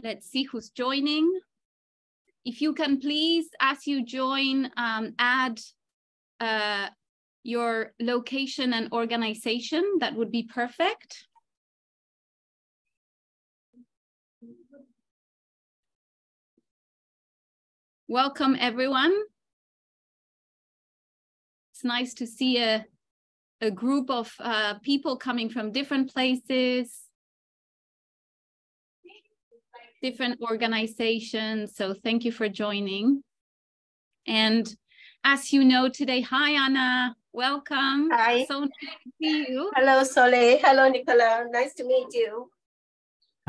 Let's see who's joining. If you can please, as you join, add your location and organization, that would be perfect. Welcome, everyone. It's nice to see a group of people coming from different places, different organizations. So thank you for joining. And as you know today, hi, Anna, welcome. Hi. So nice to see you. Hello, Soleil. Hello, Nicola. Nice to meet you.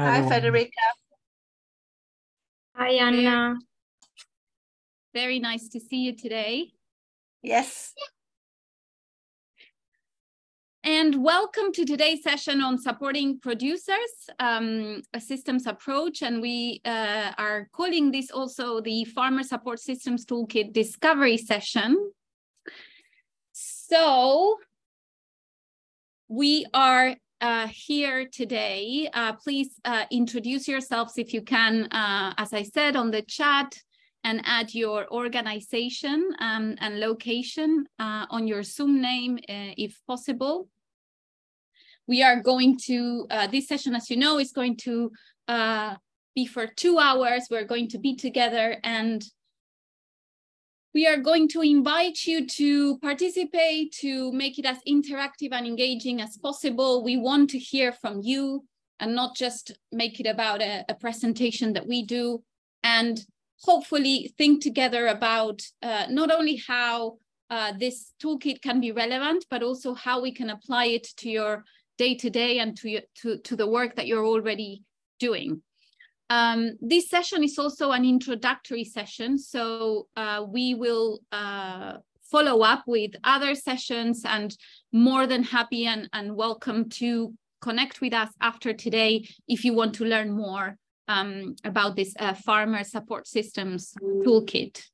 Hi, Federica. Hi, Anna. Very nice to see you today. Yes. And welcome to today's session on supporting producers, a systems approach. And we are calling this also the Farmer Support Systems Toolkit Discovery Session. So we are here today. Please introduce yourselves if you can, as I said, on the chat, and add your organization and location on your Zoom name, if possible. We are going to, this session, as you know, is going to be for 2 hours. We're going to be together, and we are going to invite you to participate, to make it as interactive and engaging as possible. We want to hear from you and not just make it about a presentation that we do, and hopefully think together about not only how this toolkit can be relevant, but also how we can apply it to your day-to-day and to the work that you're already doing. This session is also an introductory session, so we will follow up with other sessions, and more than happy and welcome to connect with us after today if you want to learn more about this Farmer Support Systems Toolkit.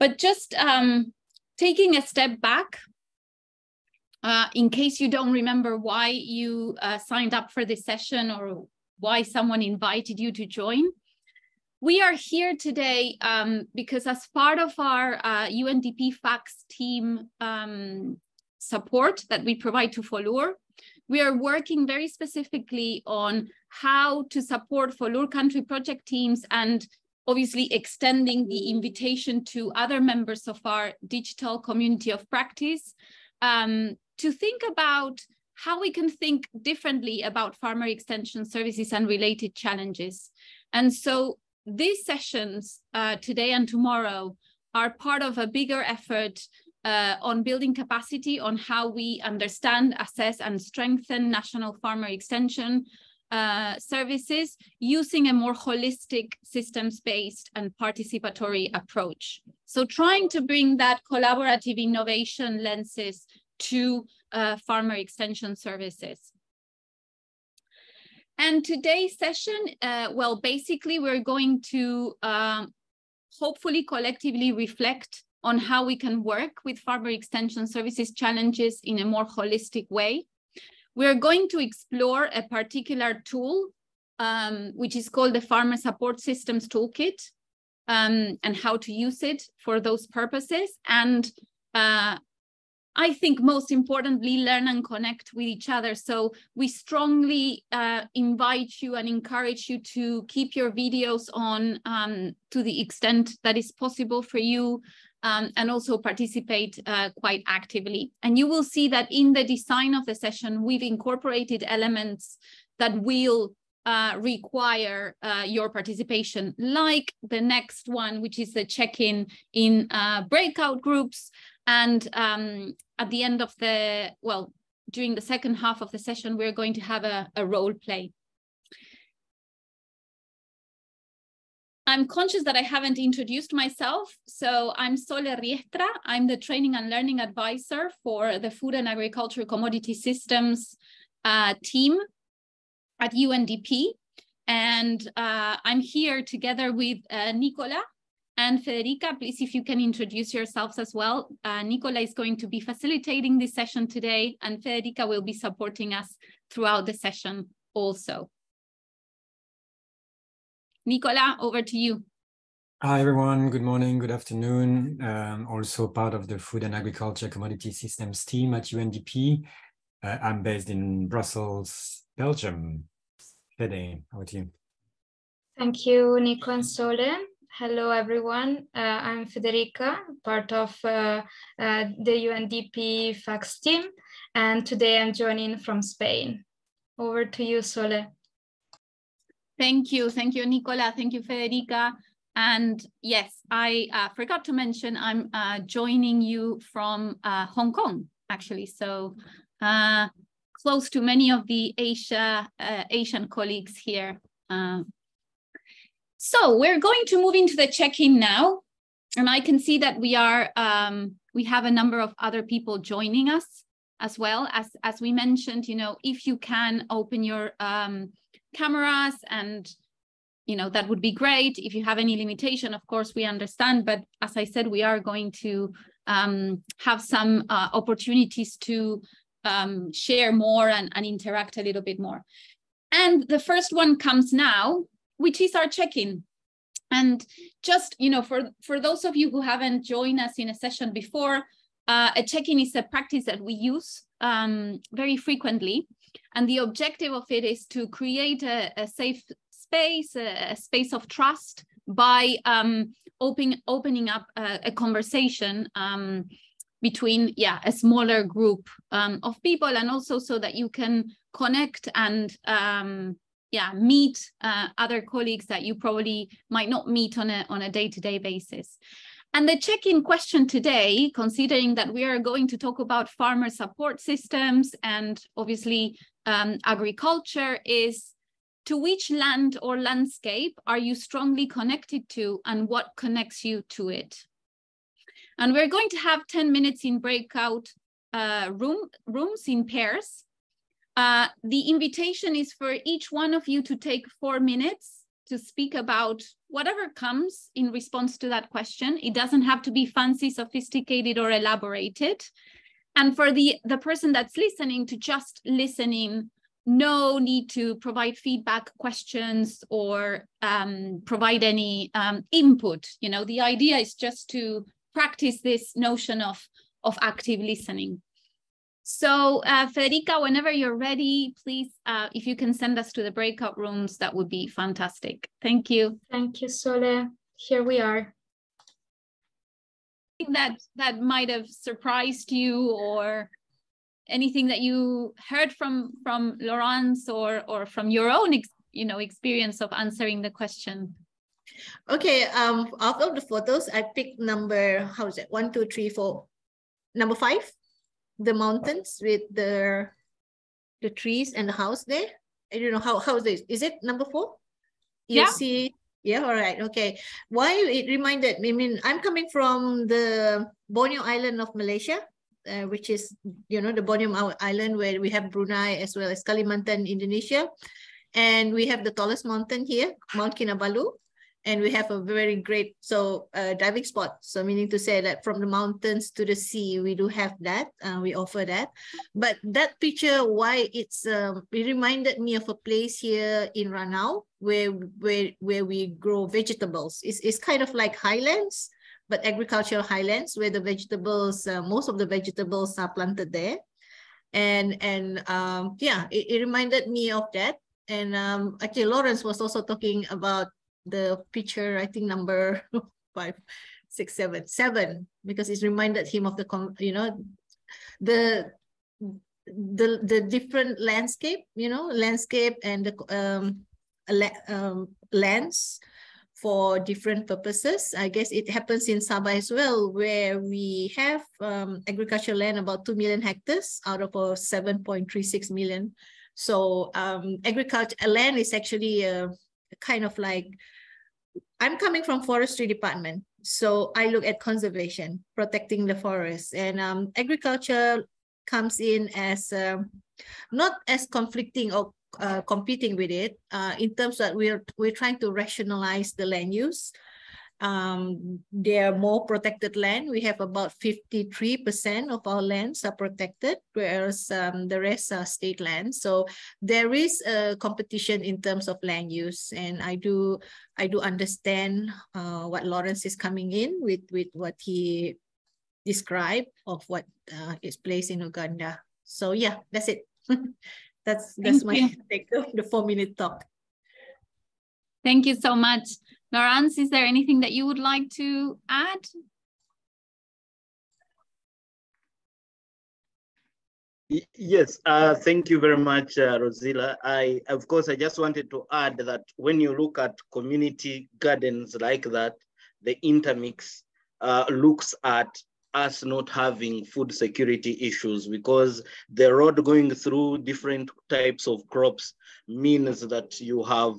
But just taking a step back, in case you don't remember why you signed up for this session or why someone invited you to join, we are here today because as part of our UNDP FACS team support that we provide to FOLUR, we are working very specifically on how to support FOLUR country project teams, and obviously extending the invitation to other members of our digital community of practice to think about how we can think differently about farmer extension services and related challenges. And so these sessions today and tomorrow are part of a bigger effort on building capacity on how we understand, assess, and strengthen national farmer extension services using a more holistic, systems-based and participatory approach. So trying to bring that collaborative innovation lenses to farmer extension services. And today's session, well, basically we're going to hopefully collectively reflect on how we can work with farmer extension services challenges in a more holistic way. We're going to explore a particular tool, which is called the Farmer Support Systems Toolkit, and how to use it for those purposes. And I think most importantly, learn and connect with each other. So we strongly invite you and encourage you to keep your videos on to the extent that is possible for you, and also participate quite actively. And you will see that in the design of the session, we've incorporated elements that will require your participation, like the next one, which is the check-in in breakout groups. And at the end of the, well, during the second half of the session, we're going to have a role play. I'm conscious that I haven't introduced myself. So I'm Sole Riestra. I'm the Training and Learning Advisor for the Food and Agriculture Commodity Systems team at UNDP. And I'm here together with Nicola and Federica. Please, if you can introduce yourselves as well. Nicola is going to be facilitating this session today, and Federica will be supporting us throughout the session also. Nicola, over to you. Hi, everyone. Good morning, good afternoon. Also part of the Food and Agriculture Commodity Systems team at UNDP. I'm based in Brussels, Belgium. Fede, over to you. Thank you, Nico and Sole. Hello, everyone. I'm Federica, part of the UNDP FACS team, and today I'm joining from Spain. Over to you, Sole. Thank you, Nicola. Thank you, Federica. And yes, I forgot to mention I'm joining you from Hong Kong, actually. So close to many of the Asian colleagues here. So we're going to move into the check-in now. And I can see that we have a number of other people joining us as well. As we mentioned, if you can open your cameras, and that would be great. If you have any limitation, of course, we understand. But as I said, we are going to have some opportunities to share more and interact a little bit more. And the first one comes now, which is our check-in. And just, for those of you who haven't joined us in a session before, a check-in is a practice that we use very frequently. And the objective of it is to create a safe space, a space of trust by opening up a conversation between a smaller group of people, and also so that you can connect and meet other colleagues that you probably might not meet on a day-to-day basis. And the check-in question today, considering that we are going to talk about farmer support systems and obviously agriculture, is: to which land or landscape are you strongly connected to, and what connects you to it? And we're going to have 10 minutes in breakout rooms in pairs. The invitation is for each one of you to take 4 minutes to speak about whatever comes in response to that question. It doesn't have to be fancy, sophisticated, or elaborated. And for the person that's listening, to just listen in. No need to provide feedback questions or provide any input. The idea is just to practice this notion of active listening. So Federica, whenever you're ready, please, if you can send us to the breakout rooms, that would be fantastic. Thank you. Thank you, Sole. Here we are. That might have surprised you, or anything that you heard from Laurence or from your own experience of answering the question? Okay, out of the photos, I picked number, 1, 2, 3, 4. Number 5, the mountains with the trees and the house there. I don't know how is it number 4? You see, all right, okay. Why it reminded me, I'm coming from the Borneo Island of Malaysia, which is, the Borneo Island, where we have Brunei as well as Kalimantan, Indonesia. And we have the tallest mountain here, Mount Kinabalu. And we have a very great diving spot. So meaning to say that from the mountains to the sea, we do have that. We offer that. But that picture, why it reminded me of a place here in Ranau where we grow vegetables. It's kind of like highlands, but agricultural highlands, where the vegetables, most of the vegetables are planted there. And it reminded me of that. And actually, Laurence was also talking about the picture, I think number 5, 6, 7, because it's reminded him of the different landscape, landscape and the lands for different purposes. I guess it happens in Sabah as well, where we have agricultural land about 2 million hectares out of 7.36 million. So agriculture land is actually kind of like, I'm coming from forestry department, so I look at conservation, protecting the forest, and agriculture comes in as not as conflicting or competing with it in terms that we're trying to rationalize the land use. They are more protected land. We have about 53% of our lands are protected, whereas the rest are state lands. So there is a competition in terms of land use, and I do understand what Lawrence is coming in with what he described of what is placed in Uganda. So yeah, that's it. that's my take of the 4-minute talk. Thank you so much. Lawrence, is there anything that you would like to add? Yes, thank you very much, Rosilla. Of course, I just wanted to add that when you look at community gardens like that, the intermix looks at us not having food security issues, because the road going through different types of crops means that you have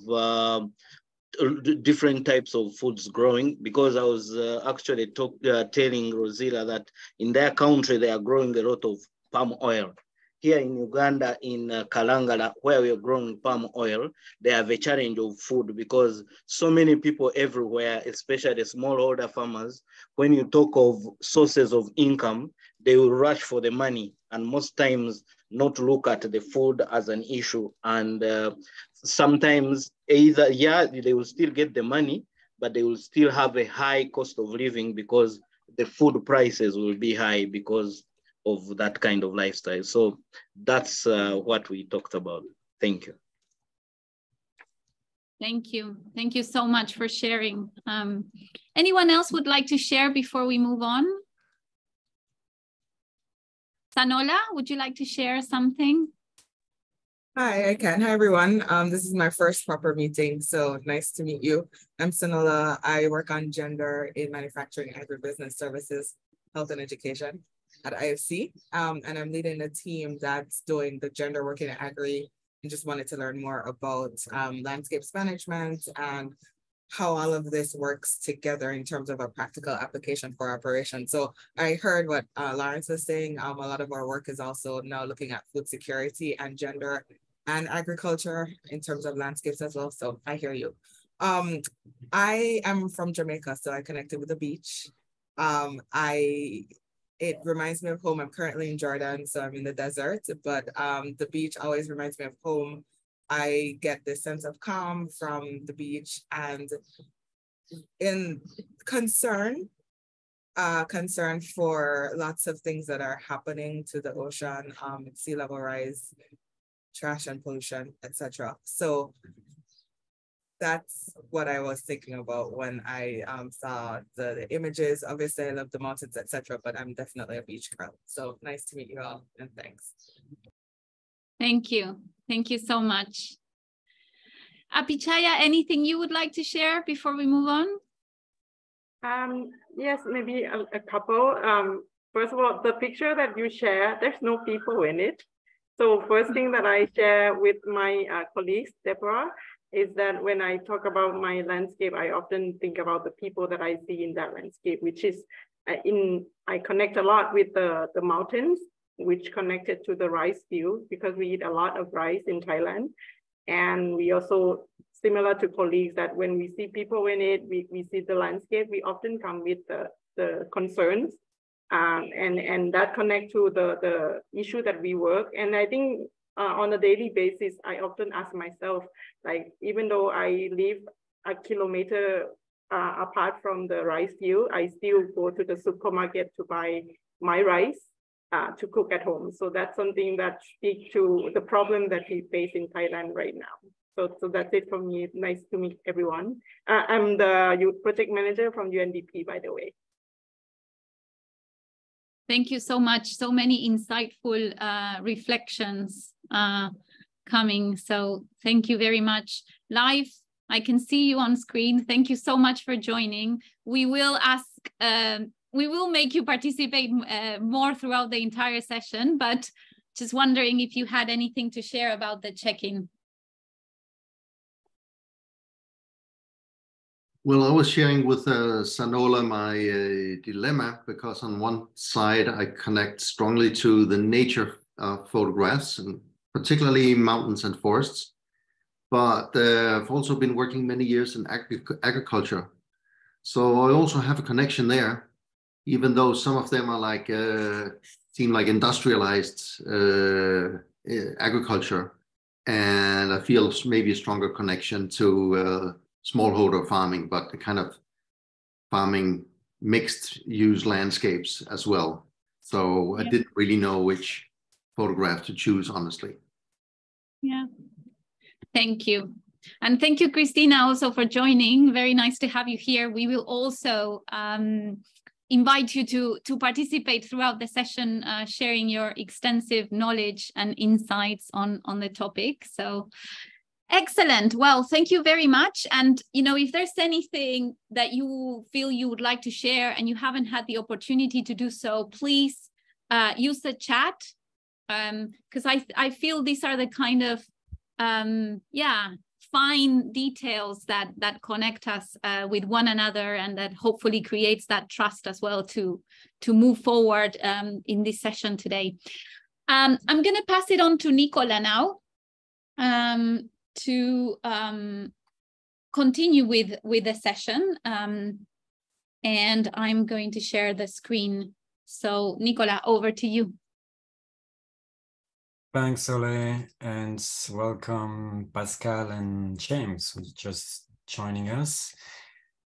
different types of foods growing. Because I was actually telling Rosilla that in their country, they are growing a lot of palm oil. Here in Uganda, in Kalangala, where we are growing palm oil, they have a challenge of food, because so many people everywhere, especially smallholder farmers, when you talk of sources of income, they will rush for the money, and most times not look at the food as an issue. And sometimes either, yeah, they will still get the money, but they will still have a high cost of living, because the food prices will be high because of that kind of lifestyle. So that's what we talked about. Thank you. Thank you. Thank you so much for sharing. Anyone else would like to share before we move on? Sanola, would you like to share something? Hi, I can. Hi, everyone. This is my first proper meeting, so nice to meet you. I'm Sanola. I work on gender in manufacturing, agribusiness services, health and education at IFC. And I'm leading a team that's doing the gender work in agri, and just wanted to learn more about landscapes management and how all of this works together in terms of a practical application for operation. So I heard what Lawrence was saying. A lot of our work is also now looking at food security and gender and agriculture in terms of landscapes as well. So I hear you. I am from Jamaica, so I connected with the beach. It reminds me of home. I'm currently in Jordan, so I'm in the desert, but the beach always reminds me of home. I get this sense of calm from the beach, and in concern for lots of things that are happening to the ocean, sea level rise, trash and pollution, etc. So that's what I was thinking about when I saw the images. Obviously, I love the mountains, etc., but I'm definitely a beach girl. So nice to meet you all, and thanks. Thank you. Thank you so much. Apichaya, anything you would like to share before we move on? Yes, maybe a couple. First of all, the picture that you share, there's no people in it. So first thing that I share with my colleagues, Deborah, is that when I talk about my landscape, I often think about the people that I see in that landscape, which is I connect a lot with the mountains, which connected to the rice field, because we eat a lot of rice in Thailand. And we also, similar to colleagues, that when we see people in it, we see the landscape, we often come with the concerns, and that connect to the issue that we work. And I think on a daily basis, I often ask myself, like, even though I live a kilometer apart from the rice field, I still go to the supermarket to buy my rice to cook at home. So that's something that speaks to the problem that we face in Thailand right now. So that's it from me. Nice to meet everyone. I'm the youth project manager from UNDP, by the way. Thank you so much. So many insightful reflections coming. So thank you very much. Live, I can see you on screen. Thank you so much for joining. We will make you participate more throughout the entire session, but just wondering if you had anything to share about the check-in. Well, I was sharing with Sanola my dilemma, because on one side I connect strongly to the nature photographs, and particularly mountains and forests. But I've also been working many years in agriculture. So I also have a connection there, even though some of them are like, seem like industrialized agriculture. And I feel maybe a stronger connection to smallholder farming, but the kind of farming mixed use landscapes as well. So I didn't really know which photograph to choose, honestly. Yeah, thank you. And thank you, Christina, also for joining. Very nice to have you here. We will also invite you to participate throughout the session, sharing your extensive knowledge and insights on the topic. So excellent. Well, thank you very much. And, you know, if there's anything that you feel you would like to share and you haven't had the opportunity to do so, please use the chat, because I feel these are the kind of, fine details that connect us with one another, and that hopefully creates that trust as well to move forward in this session today. I'm going to pass it on to Nicola now to continue with the session, and I'm going to share the screen. So Nicola, over to you. Thanks, Sole, and welcome Pascal and James, who's just joining us.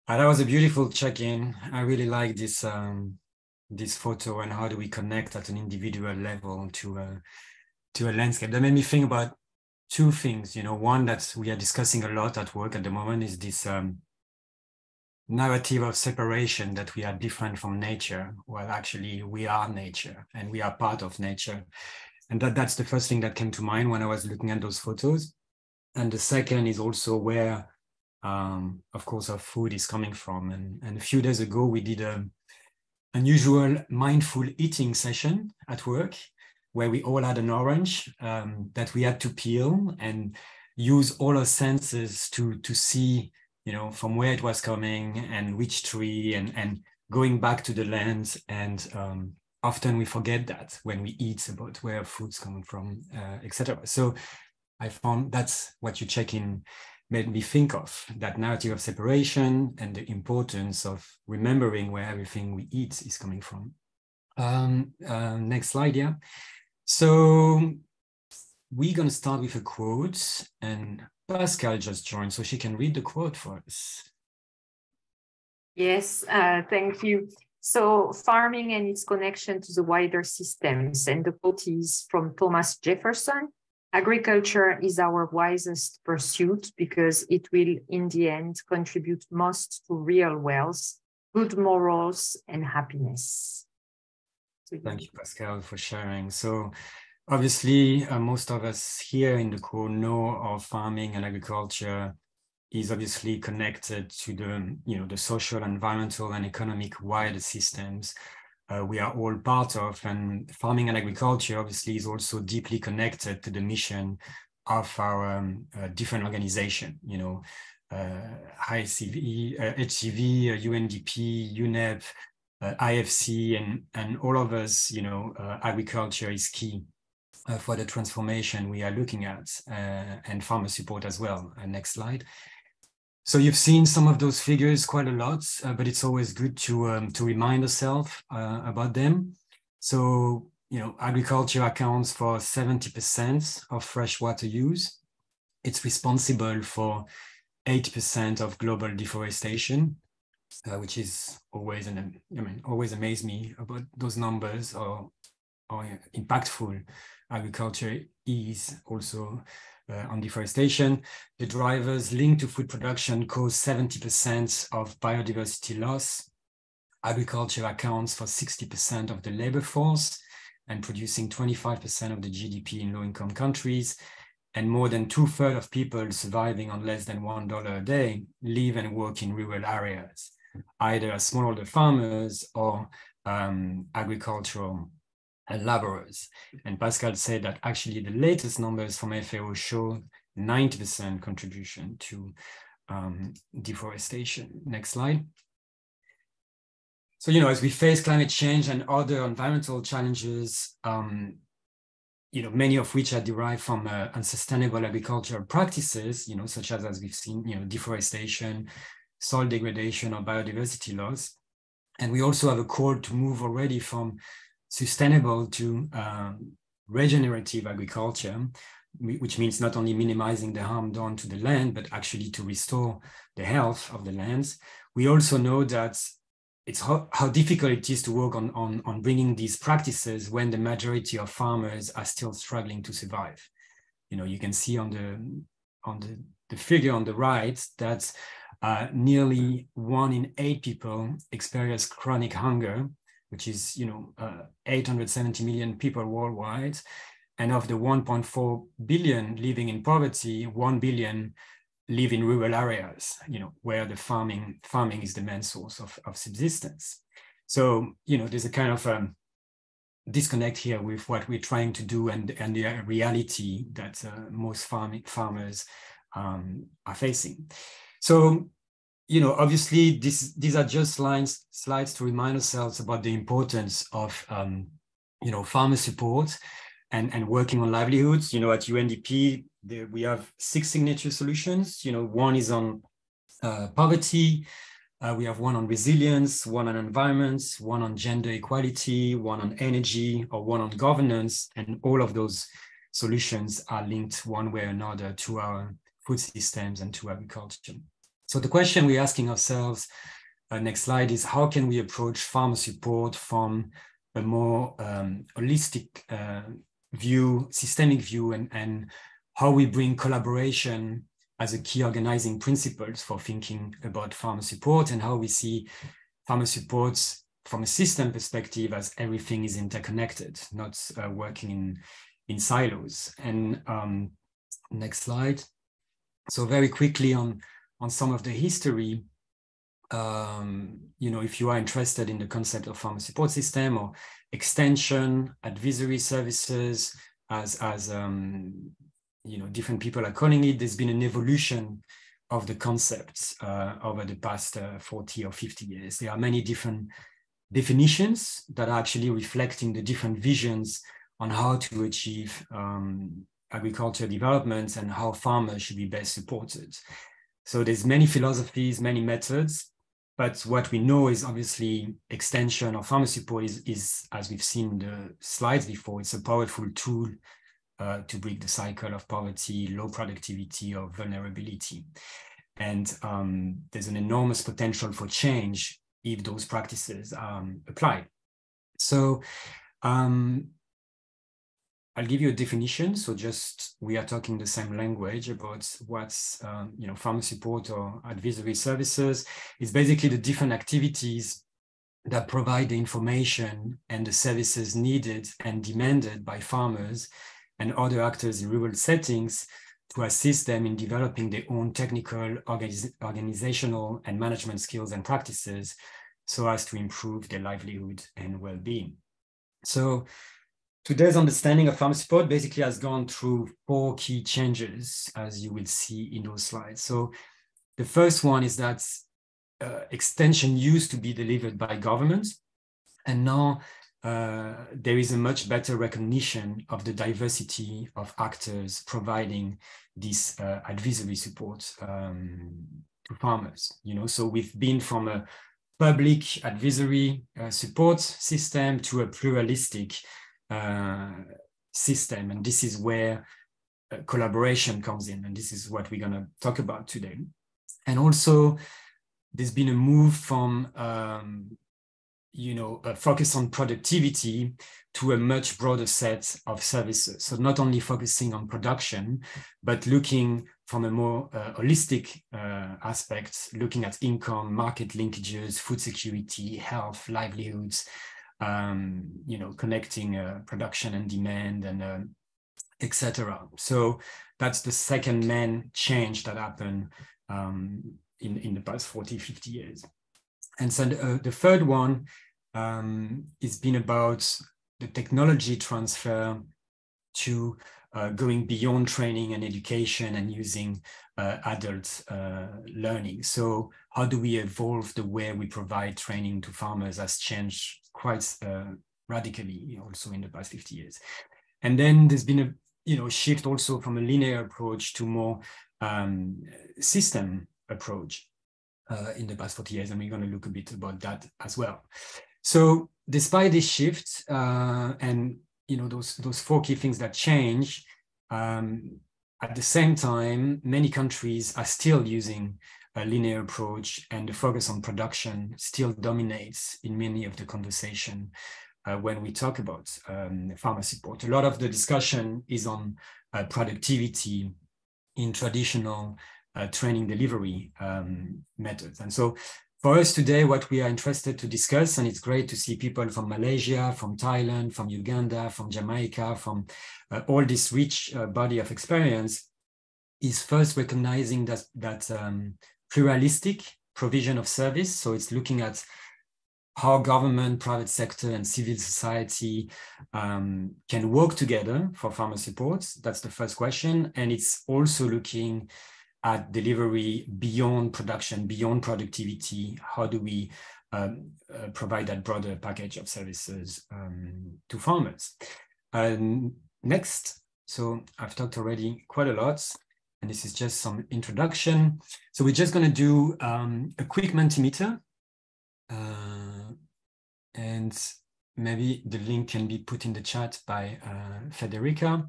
That was a beautiful check-in. I really like this this photo, and how do we connect at an individual level to a landscape. That made me think about two things. You know, one that we are discussing a lot at work at the moment is this narrative of separation, that we are different from nature. Well, actually, we are nature, and we are part of nature. And that's the first thing that came to mind when I was looking at those photos. And the second is also where, of course, our food is coming from. And a few days ago, we did an unusual mindful eating session at work, where we all had an orange that we had to peel and use all our senses to see, you know, from where it was coming and which tree, and going back to the land. And often we forget that when we eat about where food's coming from, etc. So I found that's what you check in made me think of, that narrative of separation and the importance of remembering where everything we eat is coming from. Next slide, yeah. So we're going to start with a quote, and Pascal just joined, so she can read the quote for us. Yes, thank you. So farming and its connection to the wider systems, and the quote is from Thomas Jefferson: "Agriculture is our wisest pursuit because it will in the end contribute most to real wealth, good morals, and happiness." So, thank you, Pascal, for sharing. So obviously, most of us here in the call know of farming and agriculture is obviously connected to the, you know, the social, environmental, and economic wider systems we are all part of. And farming and agriculture obviously is also deeply connected to the mission of our different organizations, you know, HCV, UNDP, UNEP, IFC, and all of us, you know, agriculture is key for the transformation we are looking at, and farmer support as well. Next slide. So you've seen some of those figures quite a lot, but it's always good to remind ourselves about them. So, you know, agriculture accounts for 70% of freshwater use. It's responsible for 8% of global deforestation, which is always, always amaze me about those numbers, or impactful agriculture is also on deforestation. The drivers linked to food production cause 70% of biodiversity loss. Agriculture accounts for 60% of the labor force and producing 25% of the GDP in low-income countries. And more than 2/3 of people surviving on less than $1 a day live and work in rural areas, either as smallholder farmers or agricultural laborers. And Pascal said that actually the latest numbers from FAO show 90% contribution to deforestation. Next slide. So, you know, as we face climate change and other environmental challenges, you know, many of which are derived from unsustainable agricultural practices, you know, such as we've seen, you know, deforestation, soil degradation or biodiversity loss. And we also have a call to move already from sustainable to regenerative agriculture, which means not only minimizing the harm done to the land, but actually to restore the health of the lands. We also know that it's how difficult it is to work on bringing these practices when the majority of farmers are still struggling to survive. You know, you can see on the figure on the right that nearly 1 in 8 people experience chronic hunger, which is 870 million people worldwide. And of the 1.4 billion living in poverty, 1 billion live in rural areas, where the farming is the main source of subsistence. So, there's a kind of disconnect here with what we're trying to do and the reality that most farmers are facing. So, obviously these are just slides to remind ourselves about the importance of, farmer support and working on livelihoods. At UNDP, we have 6 signature solutions. One is on poverty. We have one on resilience, one on environment, one on gender equality, one on energy, or one on governance. And all of those solutions are linked one way or another to our food systems and to agriculture. So the question we're asking ourselves, next slide, is how can we approach farmer support from a more holistic view, systemic view, and how we bring collaboration as a key organizing principles for thinking about farmer support, and how we see farmer support from a system perspective as everything is interconnected, not working in silos. And next slide. So very quickly on some of the history, if you are interested in the concept of farmer support system or extension, advisory services, as different people are calling it, there's been an evolution of the concepts over the past 40 or 50 years. There are many different definitions that are actually reflecting the different visions on how to achieve agriculture development and how farmers should be best supported. So there's many philosophies, many methods, but what we know is obviously extension or farmer support is, as we've seen in the slides before, it's a powerful tool to break the cycle of poverty, low productivity, or vulnerability. And there's an enormous potential for change if those practices are applied. So I'll give you a definition. So just, we are talking the same language about what's, farmer support or advisory services. It's basically the different activities that provide the information and the services needed and demanded by farmers and other actors in rural settings to assist them in developing their own technical, organizational, and management skills and practices so as to improve their livelihood and well-being. So today's understanding of farmer support basically has gone through 4 key changes, as you will see in those slides. So the first one is that extension used to be delivered by governments, and now there is a much better recognition of the diversity of actors providing this advisory support to farmers. So we've been from a public advisory support system to a pluralistic system, and this is where collaboration comes in, and this is what we're going to talk about today. And also, there's been a move from a focus on productivity to a much broader set of services. So not only focusing on production, but looking from a more holistic aspect, looking at income, market linkages, food security, health, livelihoods, connecting production and demand, and etc. So that's the second main change that happened in the past 40, 50 years. And so the third one has been about the technology transfer to going beyond training and education and using adult learning. So how do we evolve the way we provide training to farmers has changed quite radically also in the past 50 years. And then there's been a shift also from a linear approach to more system approach. in the past 40 years, and we're going to look a bit about that as well. So despite this shift and those four key things that change, at the same time, many countries are still using a linear approach, and the focus on production still dominates in many of the conversation when we talk about farmer support. A lot of the discussion is on productivity in traditional training delivery methods. And so for us today, what we are interested to discuss, and it's great to see people from Malaysia, from Thailand, from Uganda, from Jamaica, from all this rich body of experience, is first recognizing that pluralistic provision of service. So it's looking at how government, private sector, and civil society can work together for farmer support. That's the first question. And it's also looking at delivery beyond production, beyond productivity. How do we provide that broader package of services to farmers? Next, so I've talked already quite a lot, and this is just some introduction. So we're just going to do a quick Mentimeter, and maybe the link can be put in the chat by Federica.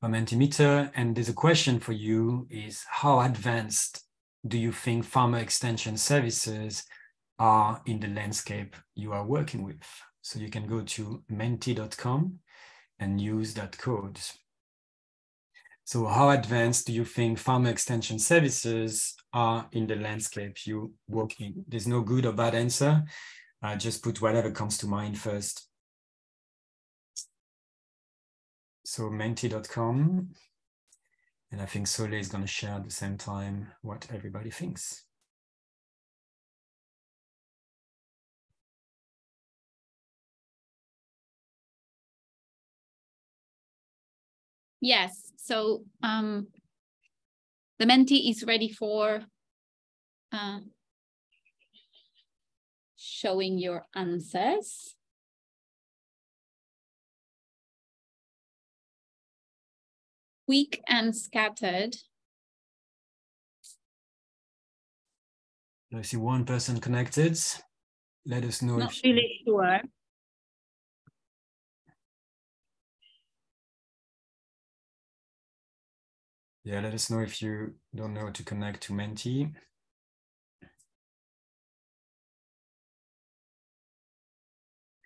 A Mentimeter, and there's a question for you: is how advanced do you think farmer extension services are in the landscape you are working with? So you can go to menti.com and use that code. So how advanced do you think farmer extension services are in the landscape you work in? There's no good or bad answer. Just put whatever comes to mind first. So menti.com, and I think Soleil is going to share at the same time what everybody thinks. Yes, so the Menti is ready for showing your answers. Weak and scattered. I see one person connected. Let us know. Not really sure. Yeah, let us know if you don't know how to connect to Menti.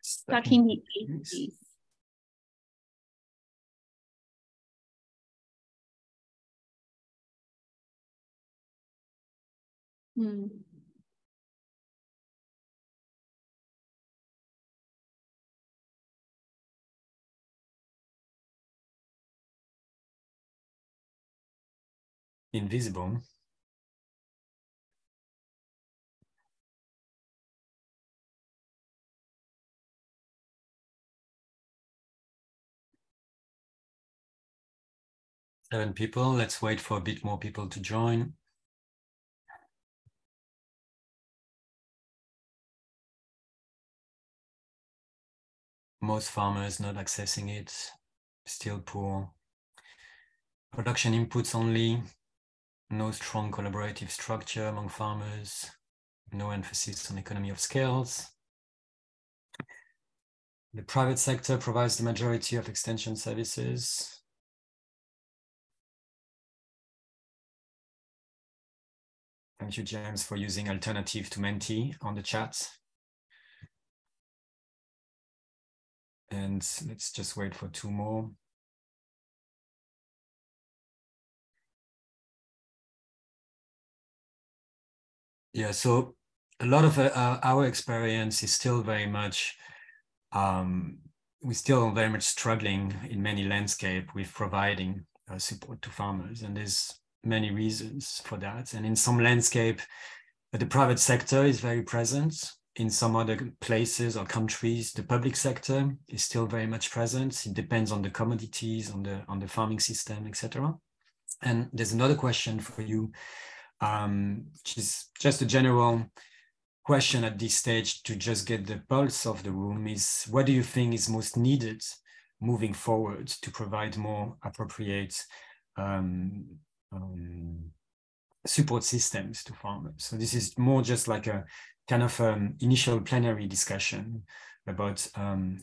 Stuck in the 80s. Invisible. Seven people. Let's wait for a bit more people to join. Most farmers not accessing it, still poor. Production inputs only, no strong collaborative structure among farmers, no emphasis on economy of scales. The private sector provides the majority of extension services. Thank you, James, for using alternative to Menti on the chat. And let's just wait for two more. Yeah, so a lot of our experience is still very much, we're still very much struggling in many landscapes with providing support to farmers. And there's many reasons for that. And in some landscape, the private sector is very present. In some other places or countries, the public sector is still very much present. It depends on the commodities, on the farming system, etc. And there's another question for you, which is just a general question at this stage to just get the pulse of the room, is what do you think is most needed moving forward to provide more appropriate support systems to farmers. So this is more just like a kind of initial plenary discussion about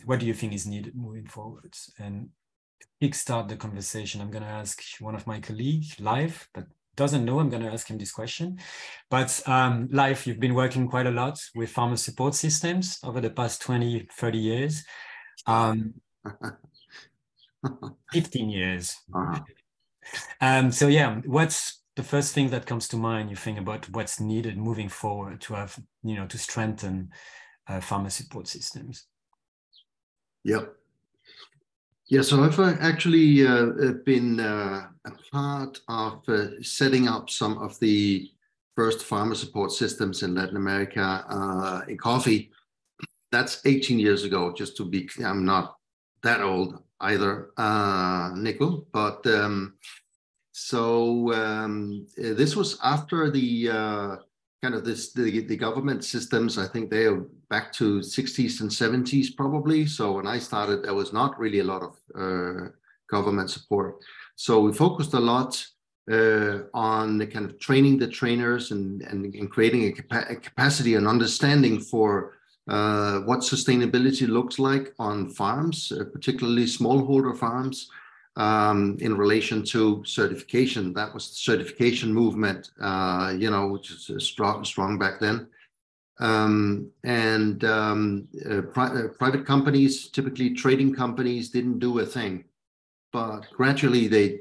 what do you think is needed moving forward. And to kickstart the conversation, I'm going to ask one of my colleagues live, but doesn't know I'm going to ask him this question. But live, you've been working quite a lot with farmer support systems over the past 20, 30 years. 15 years. So yeah, what's the first thing that comes to mind you think about what's needed moving forward to have, you know, to strengthen farmer support systems? Yep. Yeah, so I've actually been a part of setting up some of the first farmer support systems in Latin America in coffee. That's 18 years ago, just to be clear. I'm not that old either, Nico, but this was after the kind of the government systems. I think they are back to 60s and 70s probably. So when I started, there was not really a lot of government support. So we focused a lot on the kind of training the trainers and creating a capacity and understanding for what sustainability looks like on farms, particularly smallholder farms, in relation to certification. That was the certification movement, you know, which is strong back then. Private companies, typically trading companies, didn't do a thing, but gradually they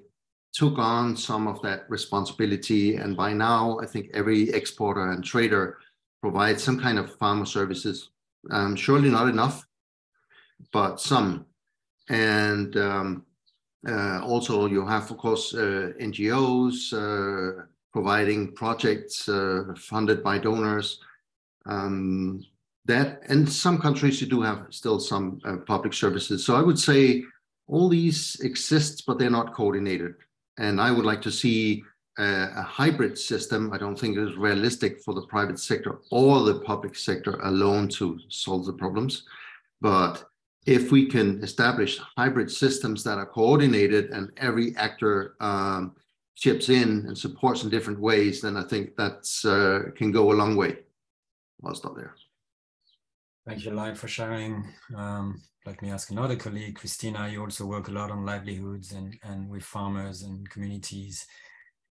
took on some of that responsibility. And by now, I think every exporter and trader provides some kind of farmer services. Surely not enough, but some. And also you have, of course, NGOs providing projects funded by donors. That, and some countries you do have still some public services. So I would say all these exist, but they're not coordinated. And I would like to see a hybrid system. I don't think it is realistic for the private sector or the public sector alone to solve the problems. But if we can establish hybrid systems that are coordinated and every actor chips in and supports in different ways, then I think that's can go a long way. I'll stop there. Thank you, Lai, for sharing. Let me ask another colleague, Christina. You also work a lot on livelihoods and with farmers and communities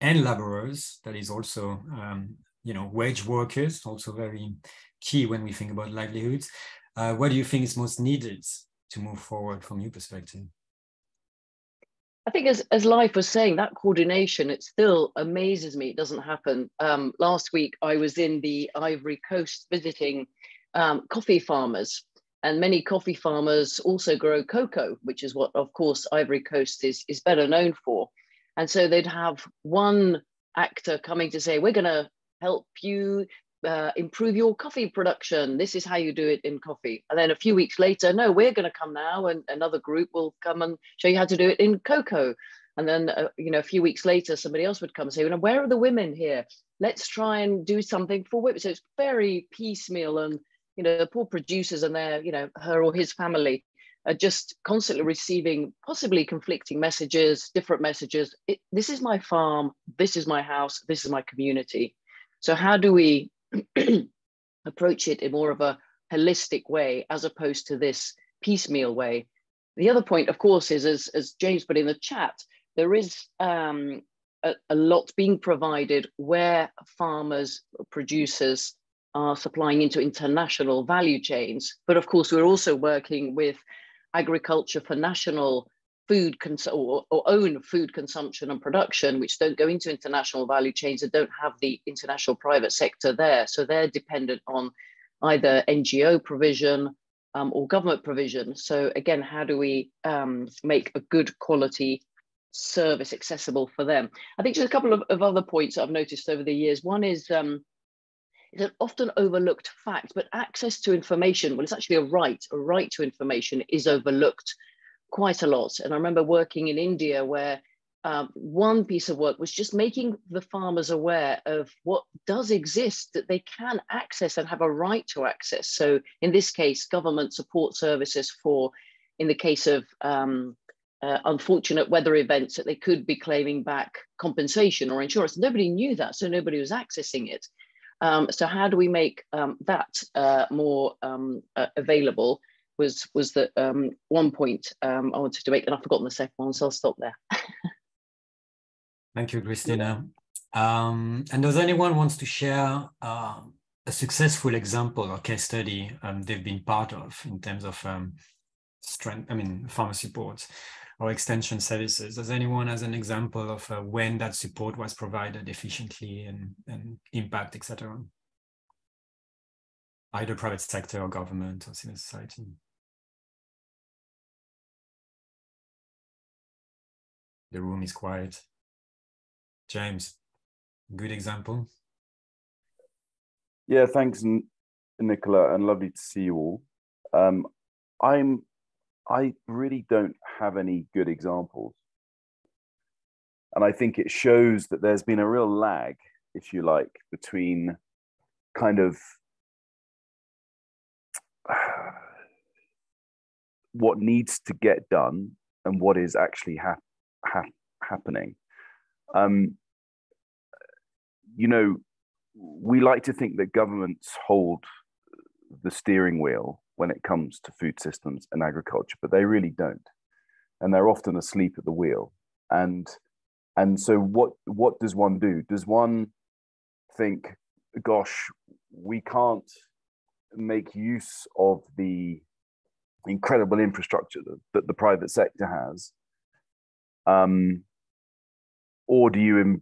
and laborers. That is also, you know, wage workers, also very key when we think about livelihoods. What do you think is most needed to move forward from your perspective? I think as Leif was saying, that coordination, it still amazes me. It doesn't happen. Last week, I was in the Ivory Coast visiting coffee farmers, and many coffee farmers also grow cocoa, which is what, of course, Ivory Coast is better known for. And so they'd have one actor coming to say, we're going to help you improve your coffee production. This is how you do it in coffee. And then a few weeks later, no, we're going to come now, and another group will come and show you how to do it in cocoa. And then, you know, a few weeks later, somebody else would come and say, you know, where are the women here? Let's try and do something for women. So it's very piecemeal, and, you know, the poor producers and their, you know, her or his family are just constantly receiving possibly conflicting messages, different messages. This is my farm, this is my house, this is my community. So how do we approach it in more of a holistic way as opposed to this piecemeal way? The other point, of course, is as James put in the chat, there is a lot being provided where farmers, producers are supplying into international value chains. But of course, we're also working with agriculture for national food or own food consumption and production, which don't go into international value chains and don't have the international private sector there. So they're dependent on either NGO provision or government provision. So again, how do we make a good quality service accessible for them? I think just a couple of other points that I've noticed over the years. One is it's an often overlooked fact, but access to information, well, it's actually a right to information is overlooked quite a lot. And I remember working in India where one piece of work was just making the farmers aware of what does exist that they can access and have a right to access. So in this case, government support services for, in the case of unfortunate weather events that they could be claiming back compensation or insurance. Nobody knew that, so nobody was accessing it. So how do we make that more available was the one point I wanted to make, and I've forgotten the second one, so I'll stop there. Thank you, Christina. And does anyone wants to share a successful example or case study they've been part of in terms of farmer support or extension services? Does anyone has an example of when that support was provided efficiently and impact, etc.? Either private sector or government or civil society. The room is quiet. James, good example. Yeah, thanks, Nicola, and lovely to see you all. I really don't have any good examples. And I think it shows that there's been a real lag, if you like, between kind of what needs to get done and what is actually happening. You know, we like to think that governments hold the steering wheel when it comes to food systems and agriculture, but they really don't. And they're often asleep at the wheel. And so what does one do? Does one think, gosh, we can't make use of the incredible infrastructure that the private sector has? Or do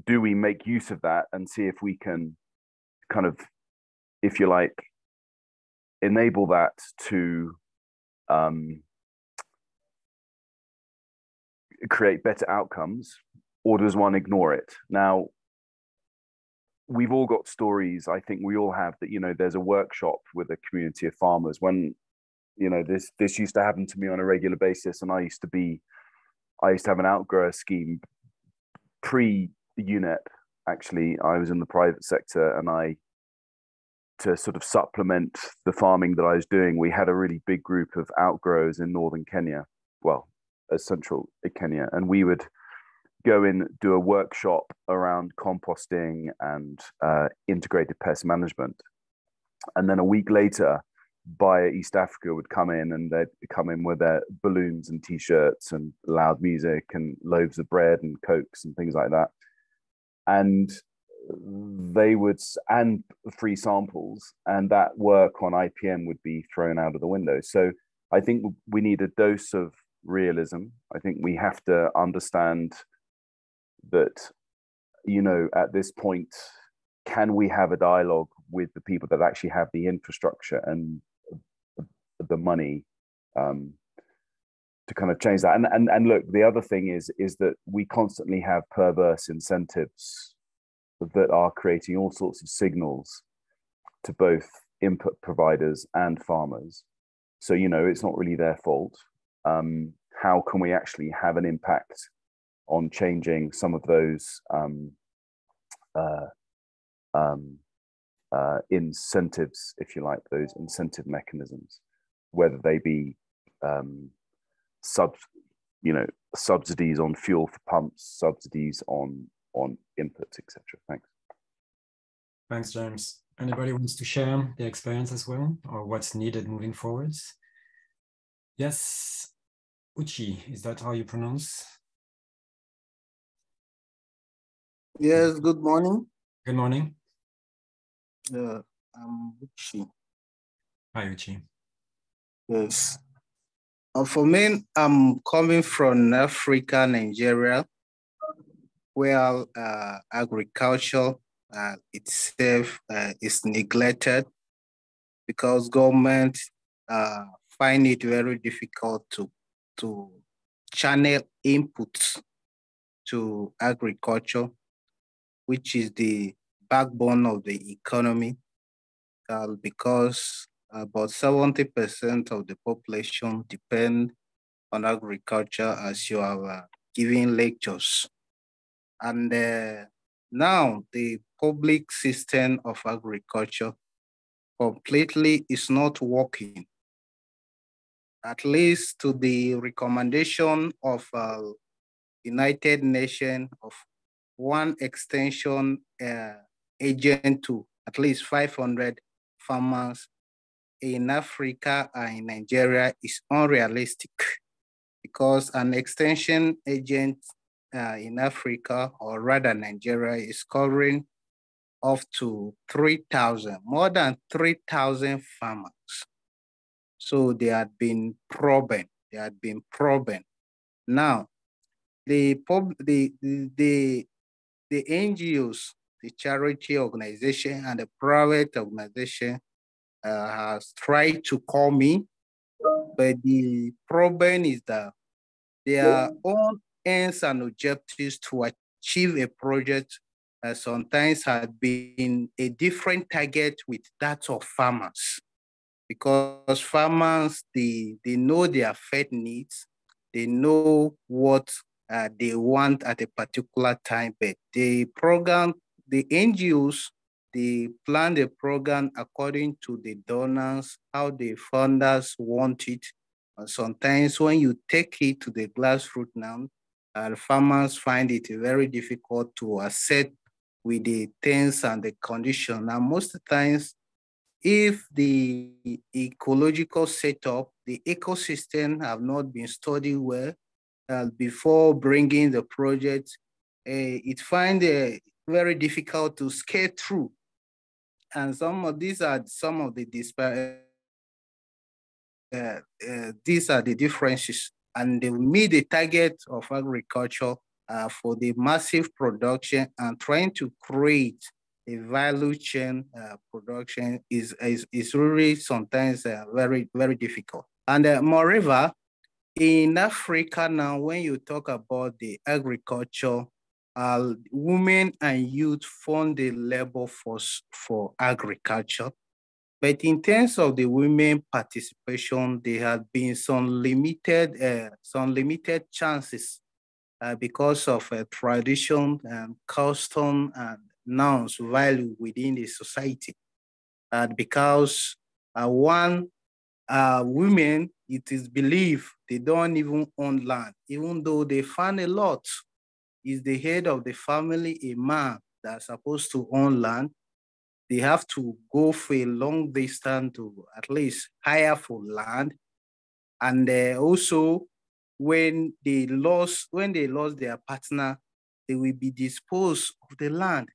do we make use of that and see if we can kind of, if you like, enable that to create better outcomes, or does one ignore it? Now, we've all got stories, I think we all have, that, you know, there's a workshop with a community of farmers when, you know, this used to happen to me on a regular basis, and I used to have an outgrower scheme pre-UNEP. Actually, I was in the private sector, and to sort of supplement the farming that I was doing, we had a really big group of outgrowers in northern Kenya, well, central Kenya, and we would go in, do a workshop around composting and integrated pest management. And then a week later, Bayer East Africa would come in, and they'd come in with their balloons and t-shirts and loud music and loaves of bread and cokes and things like that. And they would, and free samples, and that work on IPM would be thrown out of the window. So I think we need a dose of realism. I think we have to understand that, you know, at this point, can we have a dialogue with the people that actually have the infrastructure and the money to kind of change that? And look, the other thing is that we constantly have perverse incentives that are creating all sorts of signals to both input providers and farmers. So, you know, it's not really their fault. How can we actually have an impact on changing some of those incentives, if you like, those incentive mechanisms, whether they be subsidies on fuel for pumps, subsidies on inputs, etc. Thanks. Thanks, James. Anybody wants to share their experience as well, or what's needed moving forwards? Yes, Uchi, is that how you pronounce? Yes, good morning. Good morning. I'm Uchi. Hi, Uchi. Yes. For me, I'm coming from Africa, Nigeria, where agriculture itself is neglected because government find it very difficult to channel inputs to agriculture, which is the backbone of the economy, because about 70% of the population depend on agriculture, as you have given lectures. And now the public system of agriculture completely is not working. at least to the recommendation of United Nations of one extension agent to at least 500 farmers in Africa and in Nigeria is unrealistic, because an extension agent in Africa, or rather Nigeria, is covering up to 3,000, more than 3,000 farmers. So they had been probing. Now, the NGOs, the charity organization and the private organization has tried to call me, but the problem is that their own aims and objectives to achieve a project sometimes had been a different target with that of farmers, because farmers, they know their fed needs, they know what they want at a particular time, but the program, the NGOs, they plan the program according to the donors, how the funders want it. And sometimes when you take it to the grassroots now, farmers find it very difficult to accept with the terms and the conditions. And most of the times, if the ecological setup, the ecosystem have not been studied well before bringing the project, it finds very difficult to scale through. And some of these are some of the these are the differences, and they will meet the target of agriculture for the massive production, and trying to create a value chain production is really sometimes very, very difficult. And moreover, in Africa now, when you talk about the agriculture, women and youth form the labor force for agriculture. But in terms of the women participation, there have been some limited chances because of tradition and custom and norms value within the society. Because women, it is believed they don't even own land, even though they find a lot. Is the head of the family a man that's supposed to own land? They have to go for a long distance to at least hire for land. And also, when they lost their partner, they will be disposed of the land.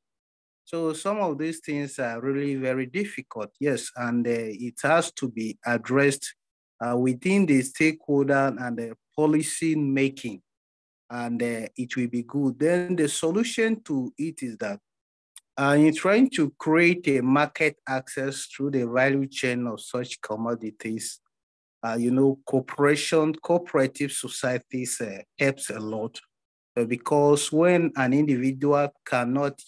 So some of these things are really very difficult, yes, and it has to be addressed within the stakeholder and the policy making, and it will be good. Then the solution to it is that in trying to create a market access through the value chain of such commodities, cooperative societies helps a lot. Because when an individual cannot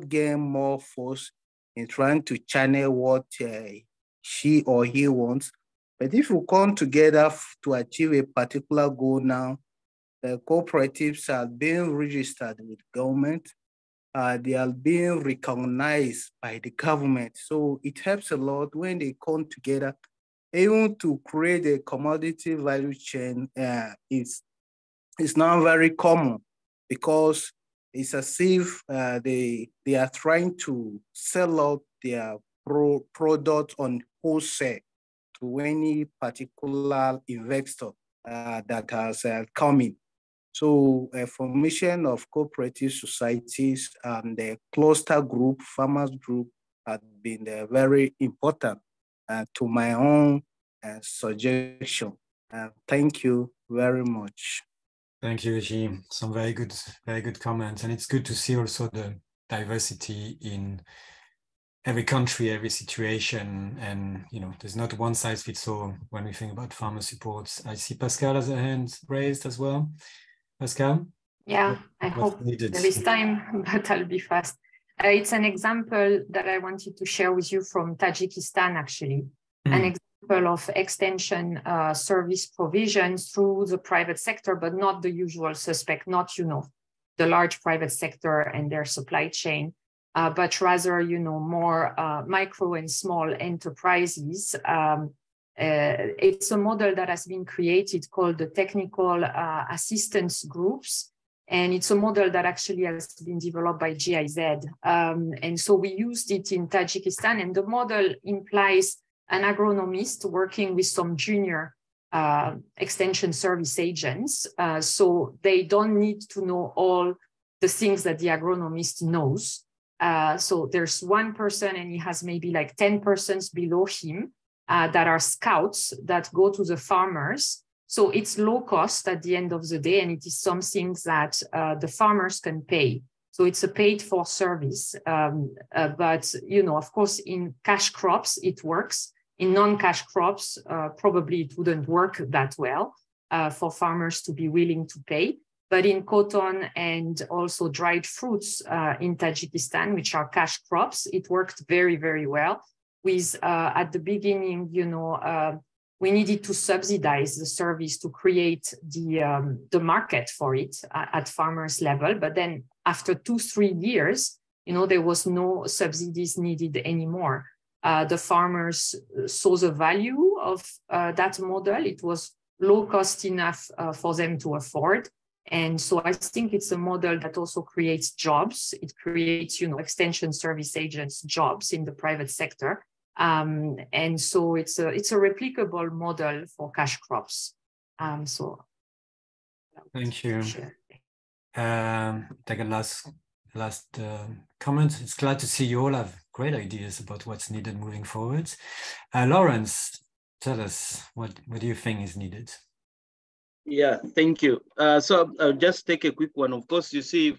gain more force in trying to channel what she or he wants, but if we come together to achieve a particular goal now, the cooperatives are being registered with government, they are being recognized by the government. So it helps a lot when they come together, even to create a commodity value chain. It's now very common, because it's as if they are trying to sell out their product on wholesale to any particular investor that has come in. So a formation of cooperative societies and the cluster group, farmers group, have been very important to my own suggestion. Thank you very much. Thank you, G. Some very good comments. And it's good to see also the diversity in every country, every situation. And, there's not one size fits all when we think about farmer supports. I see Pascal has a hand raised as well. Pascal? Yeah, I hope there is time, but I'll be fast. It's an example that I wanted to share with you from Tajikistan, actually. An example of extension service provision through the private sector, but not the usual suspect, not, the large private sector and their supply chain, but rather, more micro and small enterprises It's a model that has been created called the Technical Assistance Groups. And it's a model that actually has been developed by GIZ. And so we used it in Tajikistan, and the model implies an agronomist working with some junior extension service agents. So they don't need to know all the things that the agronomist knows. So there's one person and he has maybe like 10 persons below him that are scouts that go to the farmers. So it's low cost at the end of the day, and it is something that the farmers can pay. So it's a paid for service. But, you know, of course, in cash crops, it works. In non-cash crops, probably it wouldn't work that well for farmers to be willing to pay. But in cotton and also dried fruits in Tajikistan, which are cash crops, it worked very, very well. With at the beginning, you know, we needed to subsidize the service to create the market for it at farmers level. But then after 2-3 years, you know, there was no subsidies needed anymore. The farmers saw the value of that model. It was low cost enough for them to afford. And so I think it's a model that also creates jobs. It creates, you know, extension service agents jobs in the private sector. And so it's a replicable model for cash crops. So thank you. Take a last comment. It's glad to see you all have great ideas about what's needed moving forward. Lawrence, tell us, what do you think is needed? Yeah, thank you. So I'll just take a quick one. Of course, you see,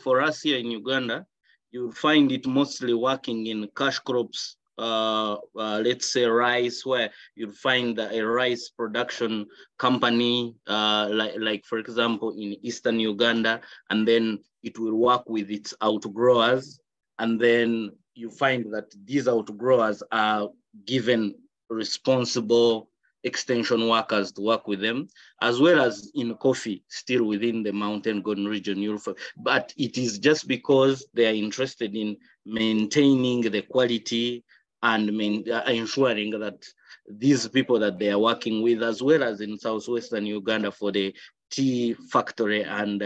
for us here in Uganda, you'll find it mostly working in cash crops. Let's say rice, where you'll find a rice production company, like for example in Eastern Uganda, and then it will work with its outgrowers, and then you find that these outgrowers are given responsible extension workers to work with them, as well as in coffee, still within the Mountain Golden region. But it is just because they are interested in maintaining the quality and ensuring that these people that they are working with, as well as in southwestern Uganda for the tea factory and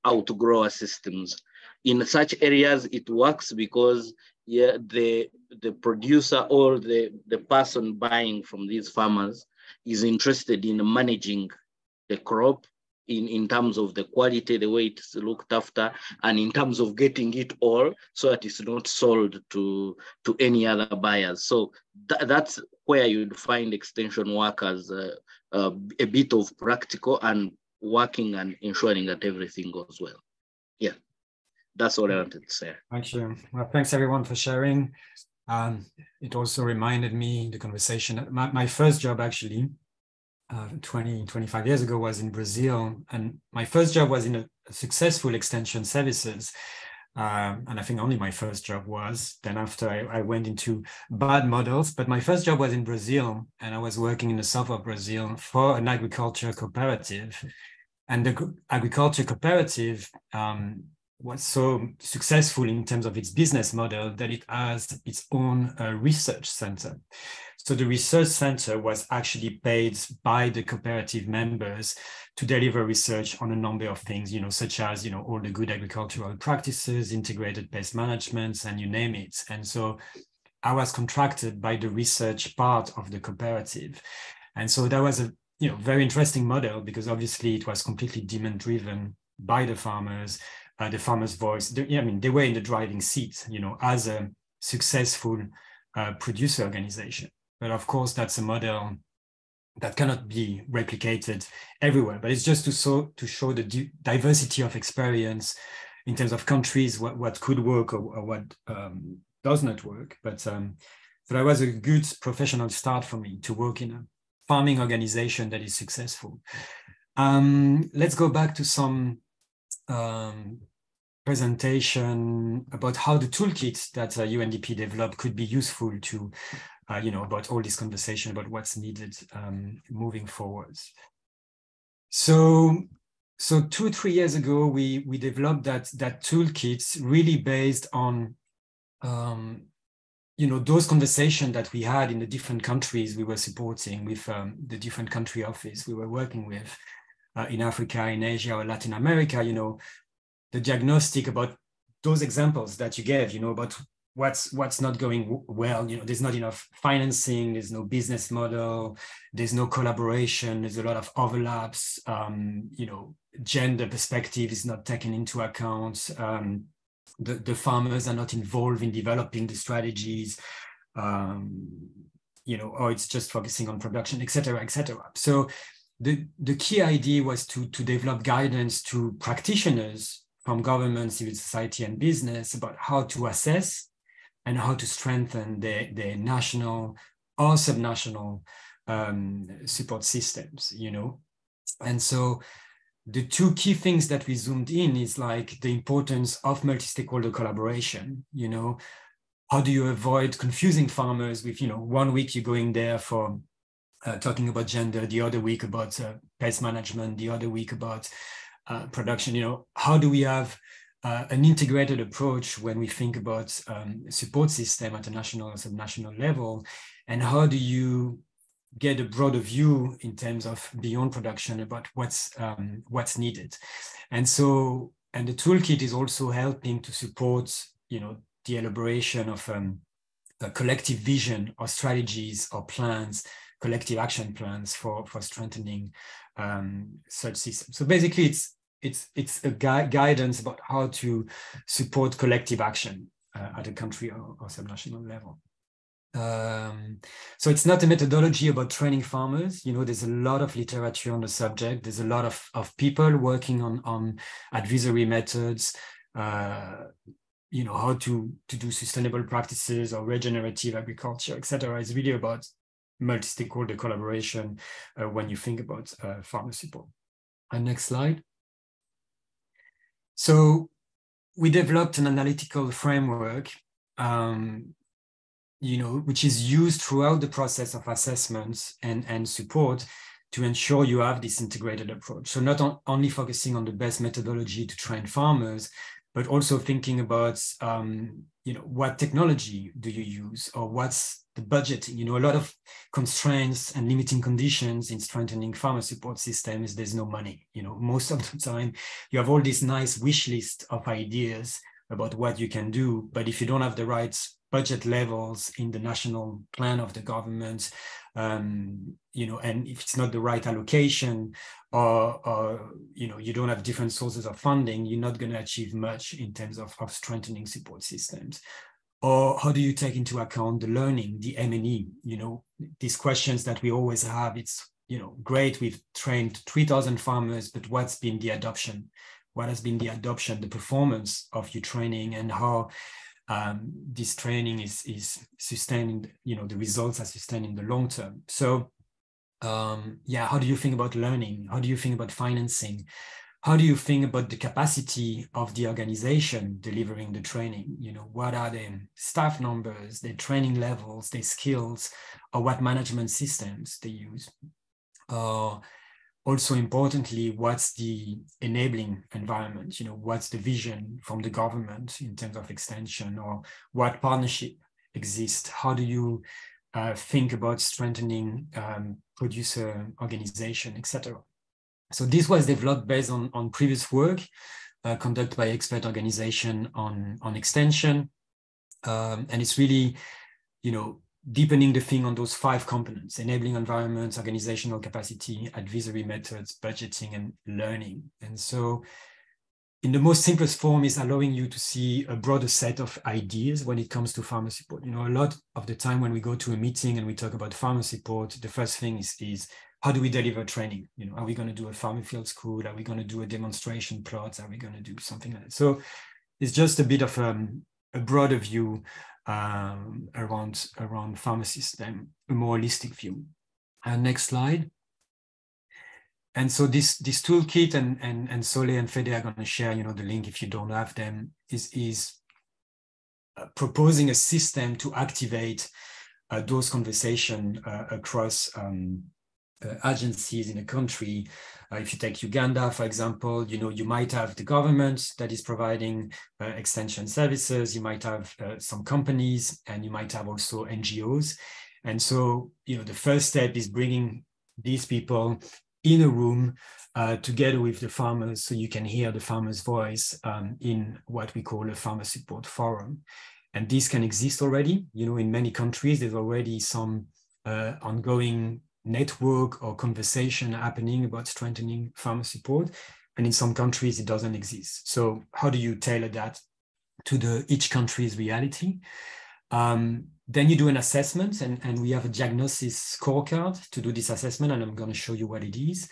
outgrower systems. In such areas, it works because the producer or the person buying from these farmers is interested in managing the crop in terms of the quality, the way it's looked after, and in terms of getting it all so that it's not sold to any other buyers. So that's where you'd find extension workers a bit of practical and working and ensuring that everything goes well. Yeah, that's what I wanted to say. Thank you. Well, thanks everyone for sharing. It also reminded me, the conversation, my first job actually, 25 years ago, was in Brazil, and my first job was in a successful extension services, and I think only my first job was. Then after I went into bad models, but my first job was in Brazil, and I was working in the south of Brazil for an agriculture cooperative, and the agriculture cooperative was so successful in terms of its business model that it has its own research center. So the research center was actually paid by the cooperative members to deliver research on a number of things, you know, such as, you know, all the good agricultural practices, integrated pest management, and you name it. And so I was contracted by the research part of the cooperative. And so that was a, you know, very interesting model, because obviously it was completely demand driven by the farmers voice. I mean, they were in the driving seat, you know, as a successful producer organization. But of course, that's a model that cannot be replicated everywhere. But it's just to show the diversity of experience in terms of countries, what could work or what does not work. But so that was a good professional start for me, to work in a farming organization that is successful. Let's go back to some presentation about how the toolkit that UNDP developed could be useful to, you know, about all this conversation about what's needed moving forwards. So 2-3 years ago, we developed that toolkit, really based on those conversations that we had in the different countries we were supporting with the different country office we were working with in Africa, in Asia, or Latin America, the diagnostic about those examples that you gave, about what's not going well, there's not enough financing, there's no business model, there's no collaboration, there's a lot of overlaps, gender perspective is not taken into account, the farmers are not involved in developing the strategies, or it's just focusing on production, et cetera, et cetera. So the key idea was to develop guidance to practitioners from government, civil society, and business about how to assess and how to strengthen their national or subnational support systems, And so the two key things that we zoomed in is like the importance of multi-stakeholder collaboration. How do you avoid confusing farmers with, 1 week you're going there for talking about gender, the other week about pest management, the other week about production. How do we have an integrated approach when we think about support system at a national or subnational level, and how do you get a broader view in terms of beyond production about what's needed? And the toolkit is also helping to support, the elaboration of a collective vision or strategies or plans, collective action plans for strengthening such systems. So basically, it's a guidance about how to support collective action at a country or subnational level. So it's not a methodology about training farmers. There's a lot of literature on the subject. There's a lot of people working on advisory methods, how to do sustainable practices or regenerative agriculture, etc. It's really about multi-stakeholder collaboration when you think about farmer support. And next slide. So we developed an analytical framework, which is used throughout the process of assessments and support to ensure you have this integrated approach. So not only focusing on the best methodology to train farmers, but also thinking about, what technology do you use, or what's the budgeting? A lot of constraints and limiting conditions in strengthening farmer support systems. There's no money. Most of the time you have all this nice wish list of ideas about what you can do, but if you don't have the right budget levels in the national plan of the government, and if it's not the right allocation, or you don't have different sources of funding, you're not going to achieve much in terms of strengthening support systems. Or how do you take into account the learning, the M&E? These questions that we always have. It's great, we've trained 3,000 farmers, but what's been the adoption? What has been the adoption, the performance of your training, and how this training is sustained, the results are sustained in the long term. So how do you think about learning? How do you think about financing? How do you think about the capacity of the organization delivering the training? What are the staff numbers, their training levels, their skills, or what management systems they use? Also importantly, what's the enabling environment? What's the vision from the government in terms of extension, or what partnership exists? How do you think about strengthening producer organization, etc.? So this was developed based on previous work conducted by expert organization on extension. And it's really, deepening the thing on those 5 components: enabling environments, organizational capacity, advisory methods, budgeting, and learning. And so in the most simplest form is allowing you to see a broader set of ideas when it comes to farmer support. A lot of the time when we go to a meeting and we talk about farmer support, the first thing is how do we deliver training? Are we going to do a farmer field school? Are we going to do a demonstration plot? Are we going to do something like that? So it's just a bit of a broader view around farmer system, a more holistic view. Next slide. And so this toolkit, and Sole and Fede are going to share, the link if you don't have them, is proposing a system to activate those conversations across agencies in a country. If you take Uganda, for example, you might have the government that is providing extension services, you might have some companies, and you might have also NGOs. And so, the first step is bringing these people in a room together with the farmers, so you can hear the farmers' voice in what we call a farmer support forum. And this can exist already. In many countries, there's already some ongoing network or conversation happening about strengthening farmer support. And in some countries, it doesn't exist. So how do you tailor that to each country's reality? Then you do an assessment, and we have a diagnosis scorecard to do this assessment, and I'm going to show you what it is.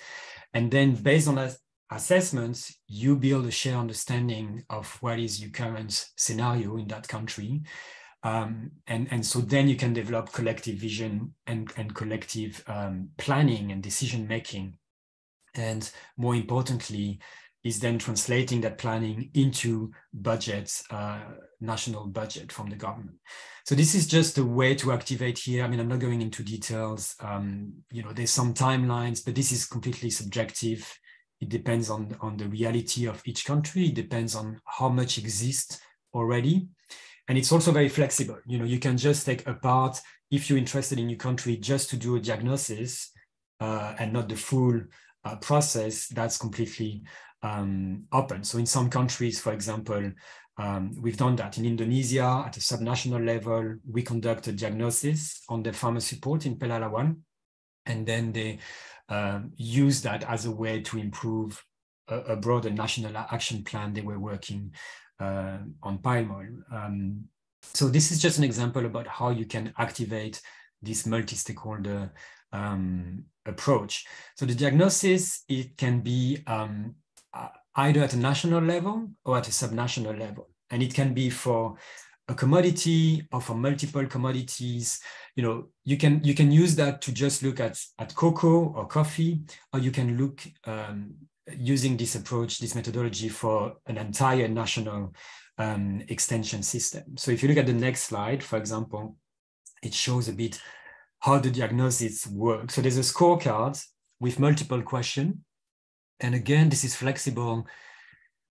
And then based on that assessment, you build a shared understanding of what is your current scenario in that country. And so then you can develop collective vision and collective planning and decision making. And more importantly, is then translating that planning into budgets, national budget from the government. So this is just a way to activate here. I mean, I'm not going into details. There's some timelines, but this is completely subjective. It depends on the reality of each country. It depends on how much exists already. And it's also very flexible. You can just take a part, if you're interested in your country, just to do a diagnosis and not the full process. That's completely open. So in some countries, for example, we've done that. In Indonesia, at a subnational level, we conduct a diagnosis on the farmer support in Pelalawan, and then they use that as a way to improve a broader national action plan they were working on palm oil. So this is just an example about how you can activate this multi-stakeholder approach. So the diagnosis, it can be either at a national level or at a subnational level. And it can be for a commodity or for multiple commodities. You can use that to just look at cocoa or coffee, or you can look using this approach, this methodology for an entire national extension system. So if you look at the next slide, for example, it shows a bit how the diagnosis works. So there's a scorecard with multiple questions. And again, this is flexible.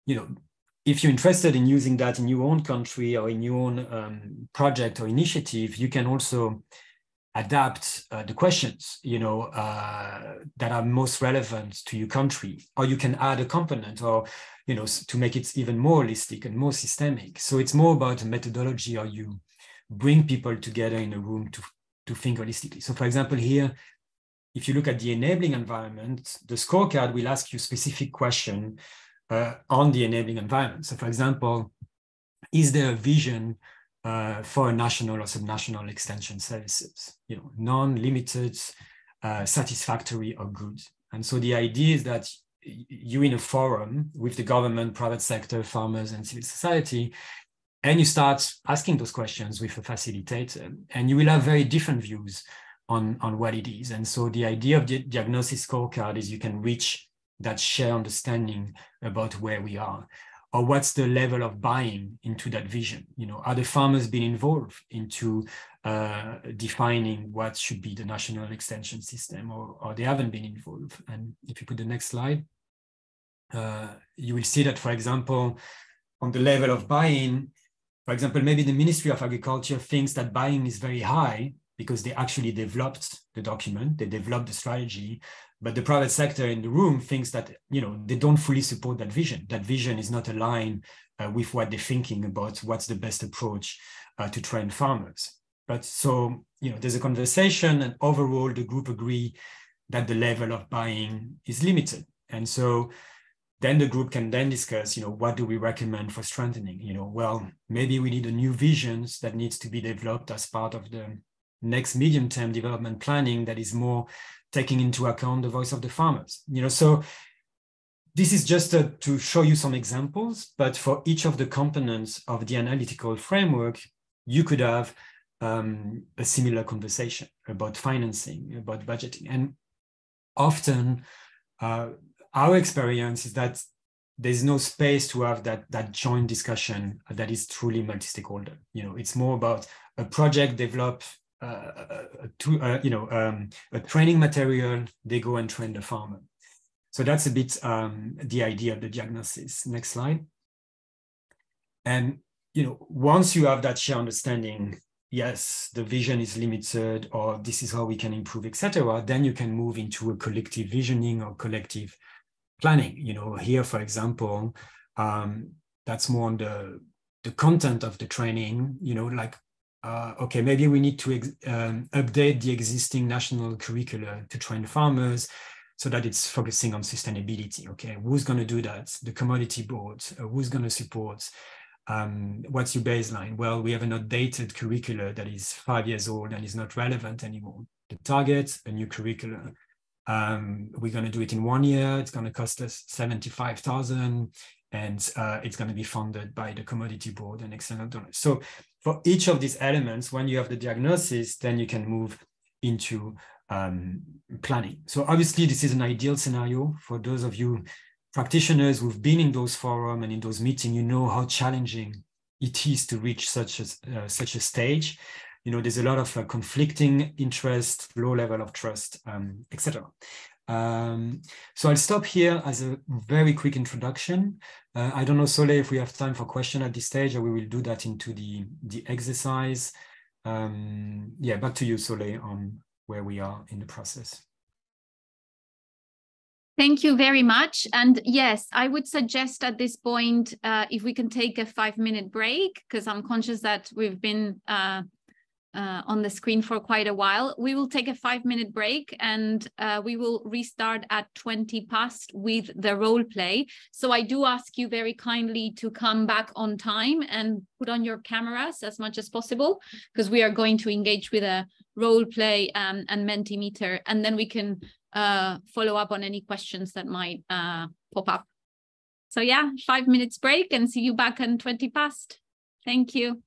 If you're interested in using that in your own country or in your own project or initiative, you can also adapt the questions, that are most relevant to your country, or you can add a component, or, to make it even more holistic and more systemic. So it's more about a methodology, or you bring people together in a room to think holistically. So for example, here, if you look at the enabling environment, the scorecard will ask you specific question on the enabling environment. So for example, is there a vision for a national or subnational extension services, non-limited, satisfactory or good? And so the idea is that you in a forum with the government, private sector, farmers and civil society, and you start asking those questions with a facilitator, and you will have very different views on what it is. And so the idea of the diagnosis scorecard is you can reach that shared understanding about where we are, or what's the level of buying into that vision. Are the farmers being involved into defining what should be the national extension system, or they haven't been involved? And if you put the next slide, you will see that, for example, on the level of buying, for example, maybe the Ministry of Agriculture thinks that buying is very high because they actually developed the document, they developed the strategy, but the private sector in the room thinks that, they don't fully support that vision. That vision is not aligned with what they're thinking about what's the best approach to train farmers. But so, there's a conversation, and overall the group agree that the level of buying is limited. And so then the group can then discuss, what do we recommend for strengthening? Well, maybe we need a new visions that needs to be developed as part of the next medium-term development planning that is more taking into account the voice of the farmers. So this is just to show you some examples, but for each of the components of the analytical framework, you could have a similar conversation about financing, about budgeting. And often our experience is that there's no space to have that joint discussion that is truly multi-stakeholder. It's more about a project developed training material, they go and train the farmer. So that's a bit the idea of the diagnosis. Next slide. And once you have that shared understanding, yes, the vision is limited, or this is how we can improve, etc., then you can move into a collective visioning or collective planning. Here, for example, that's more on the content of the training, okay, maybe we need to update the existing national curricula to train farmers so that it's focusing on sustainability. Okay, who's going to do that? The commodity board. Who's going to support? What's your baseline? Well, we have an outdated curricula that is 5 years old and is not relevant anymore. The target, a new curriculum. We're going to do it in 1 year. It's going to cost us 75,000, and it's going to be funded by the commodity board and external donors. So for each of these elements, when you have the diagnosis, then you can move into planning. So obviously, this is an ideal scenario for those of you practitioners who've been in those forums and in those meetings. You know how challenging it is to reach such a stage. There's a lot of conflicting interest, low level of trust, etc. So I'll stop here as a very quick introduction. I don't know, Soleil, if we have time for question at this stage, or we will do that into the exercise. Yeah, back to you, Soleil, on where we are in the process. Thank you very much. And yes, I would suggest at this point, if we can take a 5-minute break, because I'm conscious that we've been on the screen for quite a while. We will take a 5-minute break, and we will restart at 20 past with the role play. So I do ask you very kindly to come back on time and put on your cameras as much as possible, because we are going to engage with a role play and Mentimeter, and then we can follow up on any questions that might pop up. So yeah, 5 minutes break, and see you back on 20 past. Thank you.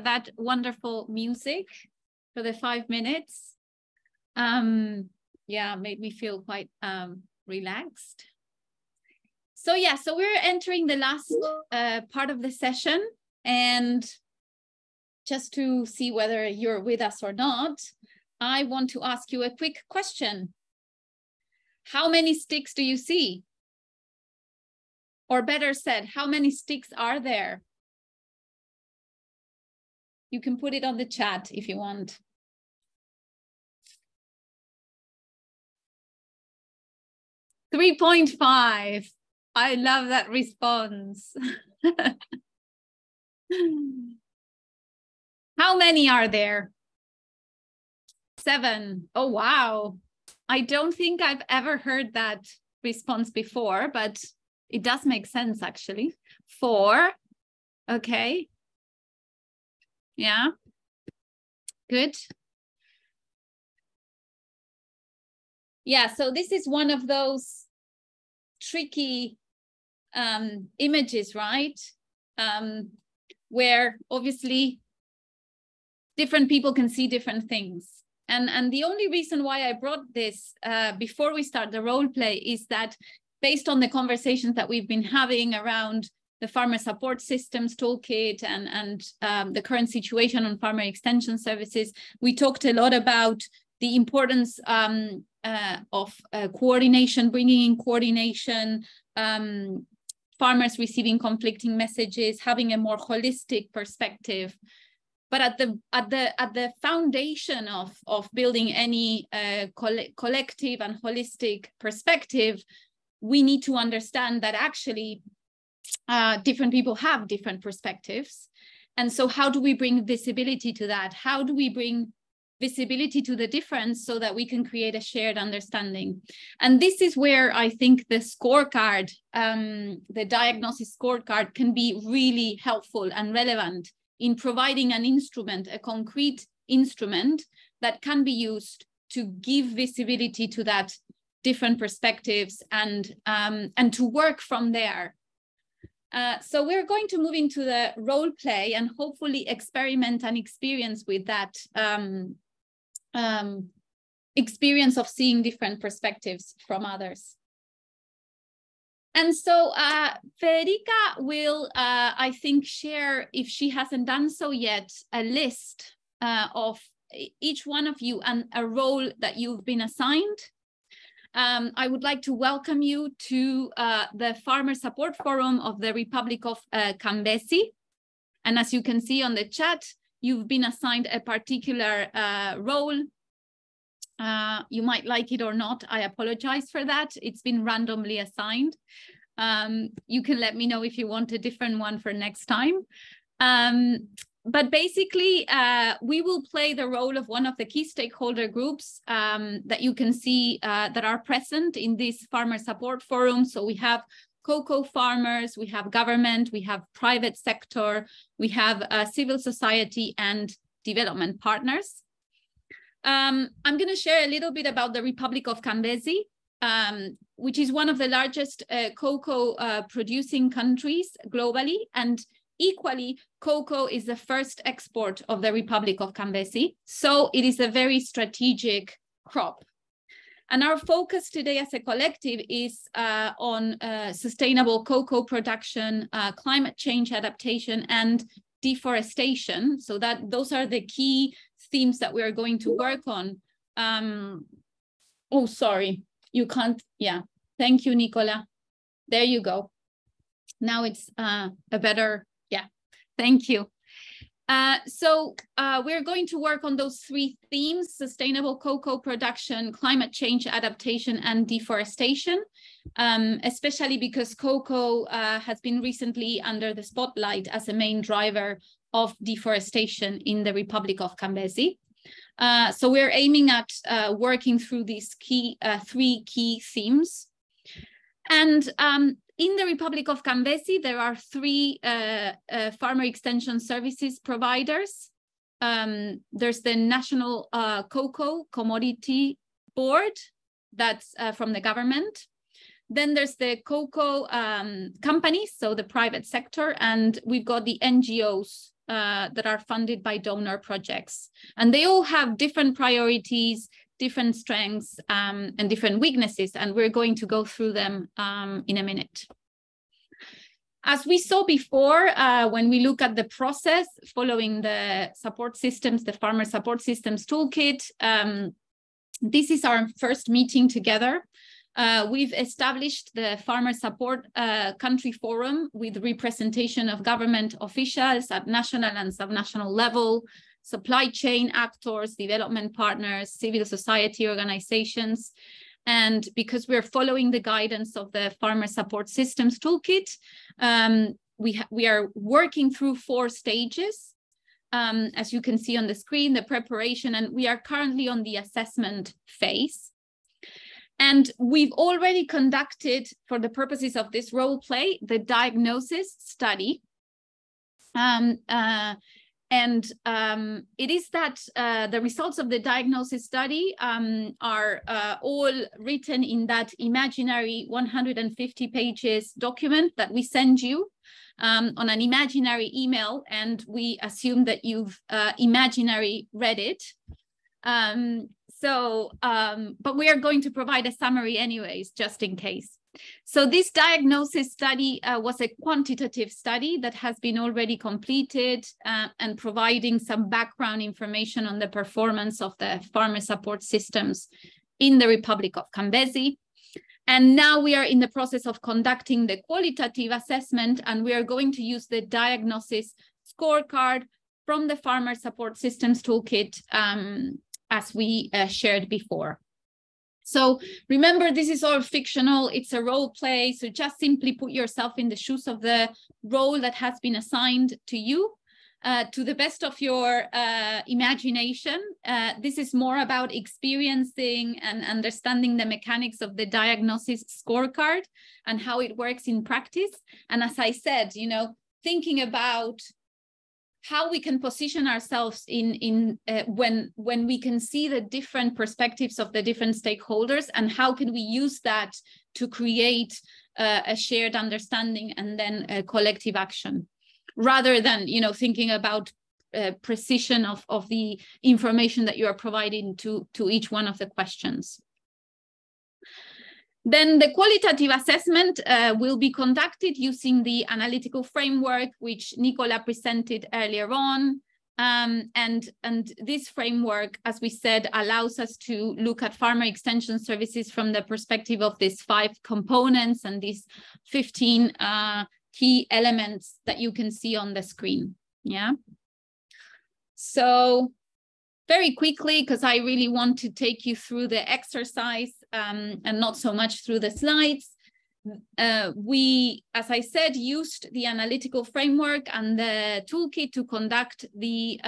That wonderful music for the 5 minutes. Yeah, made me feel quite relaxed. So yeah, so we're entering the last part of the session, and just to see whether you're with us or not, I want to ask you a quick question. How many sticks do you see? Or better said, how many sticks are there? You can put it on the chat if you want. .5. I love that response. How many are there? 7. Oh, wow. I don't think I've ever heard that response before, but it does make sense, actually. 4. Okay. Yeah. Good. Yeah, so this is one of those tricky images, right? Where obviously different people can see different things. And the only reason why I brought this before we start the role play is that based on the conversations that we've been having around the farmer support systems toolkit and the current situation on farmer extension services, we talked a lot about the importance of coordination, bringing in coordination, farmers receiving conflicting messages, having a more holistic perspective. But at the foundation of building any collective and holistic perspective, we need to understand that actually different people have different perspectives. And so how do we bring visibility to that? How do we bring visibility to the difference so that we can create a shared understanding? And this is where I think the scorecard, the diagnosis scorecard, can be really helpful and relevant in providing an instrument, a concrete instrument that can be used to give visibility to that different perspectives and to work from there. So we're going to move into the role play and hopefully experiment and experience with that experience of seeing different perspectives from others. And so Federica will, I think, share, if she hasn't done so yet, a list of each one of you and a role that you've been assigned. I would like to welcome you to the Farmer Support Forum of the Republic of Kambesi. And as you can see on the chat, you've been assigned a particular role. You might like it or not. I apologize for that. It's been randomly assigned. You can let me know if you want a different one for next time. But basically, we will play the role of one of the key stakeholder groups that you can see that are present in this Farmer Support Forum. So we have cocoa farmers, we have government, we have private sector, we have civil society and development partners. I'm going to share a little bit about the Republic of Kambesi, which is one of the largest cocoa producing countries globally. And equally, cocoa is the first export of the Republic of Kambesi. So it is a very strategic crop. And our focus today as a collective is on sustainable cocoa production, climate change adaptation, and deforestation. So that those are the key themes that we are going to work on. Oh, sorry, you can't. Yeah, thank you, Nicola. There you go. Now it's a better, yeah, thank you. So we're going to work on those three themes: sustainable cocoa production, climate change adaptation, and deforestation, especially because cocoa has been recently under the spotlight as a main driver of deforestation in the Republic of Kambesi. So we're aiming at working through these three key themes. And in the Republic of Kambesi, there are three farmer extension services providers. There's the National Cocoa Commodity Board, that's from the government. Then there's the cocoa companies, so the private sector, and we've got the NGOs that are funded by donor projects. And they all have different priorities, different strengths, and different weaknesses, and we're going to go through them in a minute. As we saw before, when we look at the process following the support systems, the Farmer Support Systems Toolkit, this is our first meeting together. We've established the Farmer Support Country Forum with representation of government officials at national and subnational level, supply chain actors, development partners, civil society organizations. And because we're following the guidance of the Farmer Support Systems Toolkit, we are working through 4 stages. As you can see on the screen, the preparation, and we are currently on the assessment phase. And we've already conducted, for the purposes of this role play, the diagnosis study. It is that the results of the diagnosis study are all written in that imaginary 150 pages document that we send you on an imaginary email, and we assume that you've imaginary read it. But we are going to provide a summary anyways, just in case. So this diagnosis study was a quantitative study that has been already completed and providing some background information on the performance of the farmer support systems in the Republic of Kambesi. And now we are in the process of conducting the qualitative assessment, and we are going to use the diagnosis scorecard from the Farmer Support Systems Toolkit as we shared before. So remember, this is all fictional, it's a role play, so just simply put yourself in the shoes of the role that has been assigned to you to the best of your imagination. This is more about experiencing and understanding the mechanics of the diagnosis scorecard and how it works in practice. And as I said, you know, thinking about how we can position ourselves when we can see the different perspectives of the different stakeholders, and how can we use that to create a shared understanding and then a collective action, rather than thinking about precision of the information that you are providing to each one of the questions. Then the qualitative assessment will be conducted using the analytical framework, which Nicola presented earlier on. And this framework, as we said, allows us to look at farmer extension services from the perspective of these 5 components and these 15 key elements that you can see on the screen. Yeah. So very quickly, because I really want to take you through the exercise and not so much through the slides. We, as I said, used the analytical framework and the toolkit to conduct the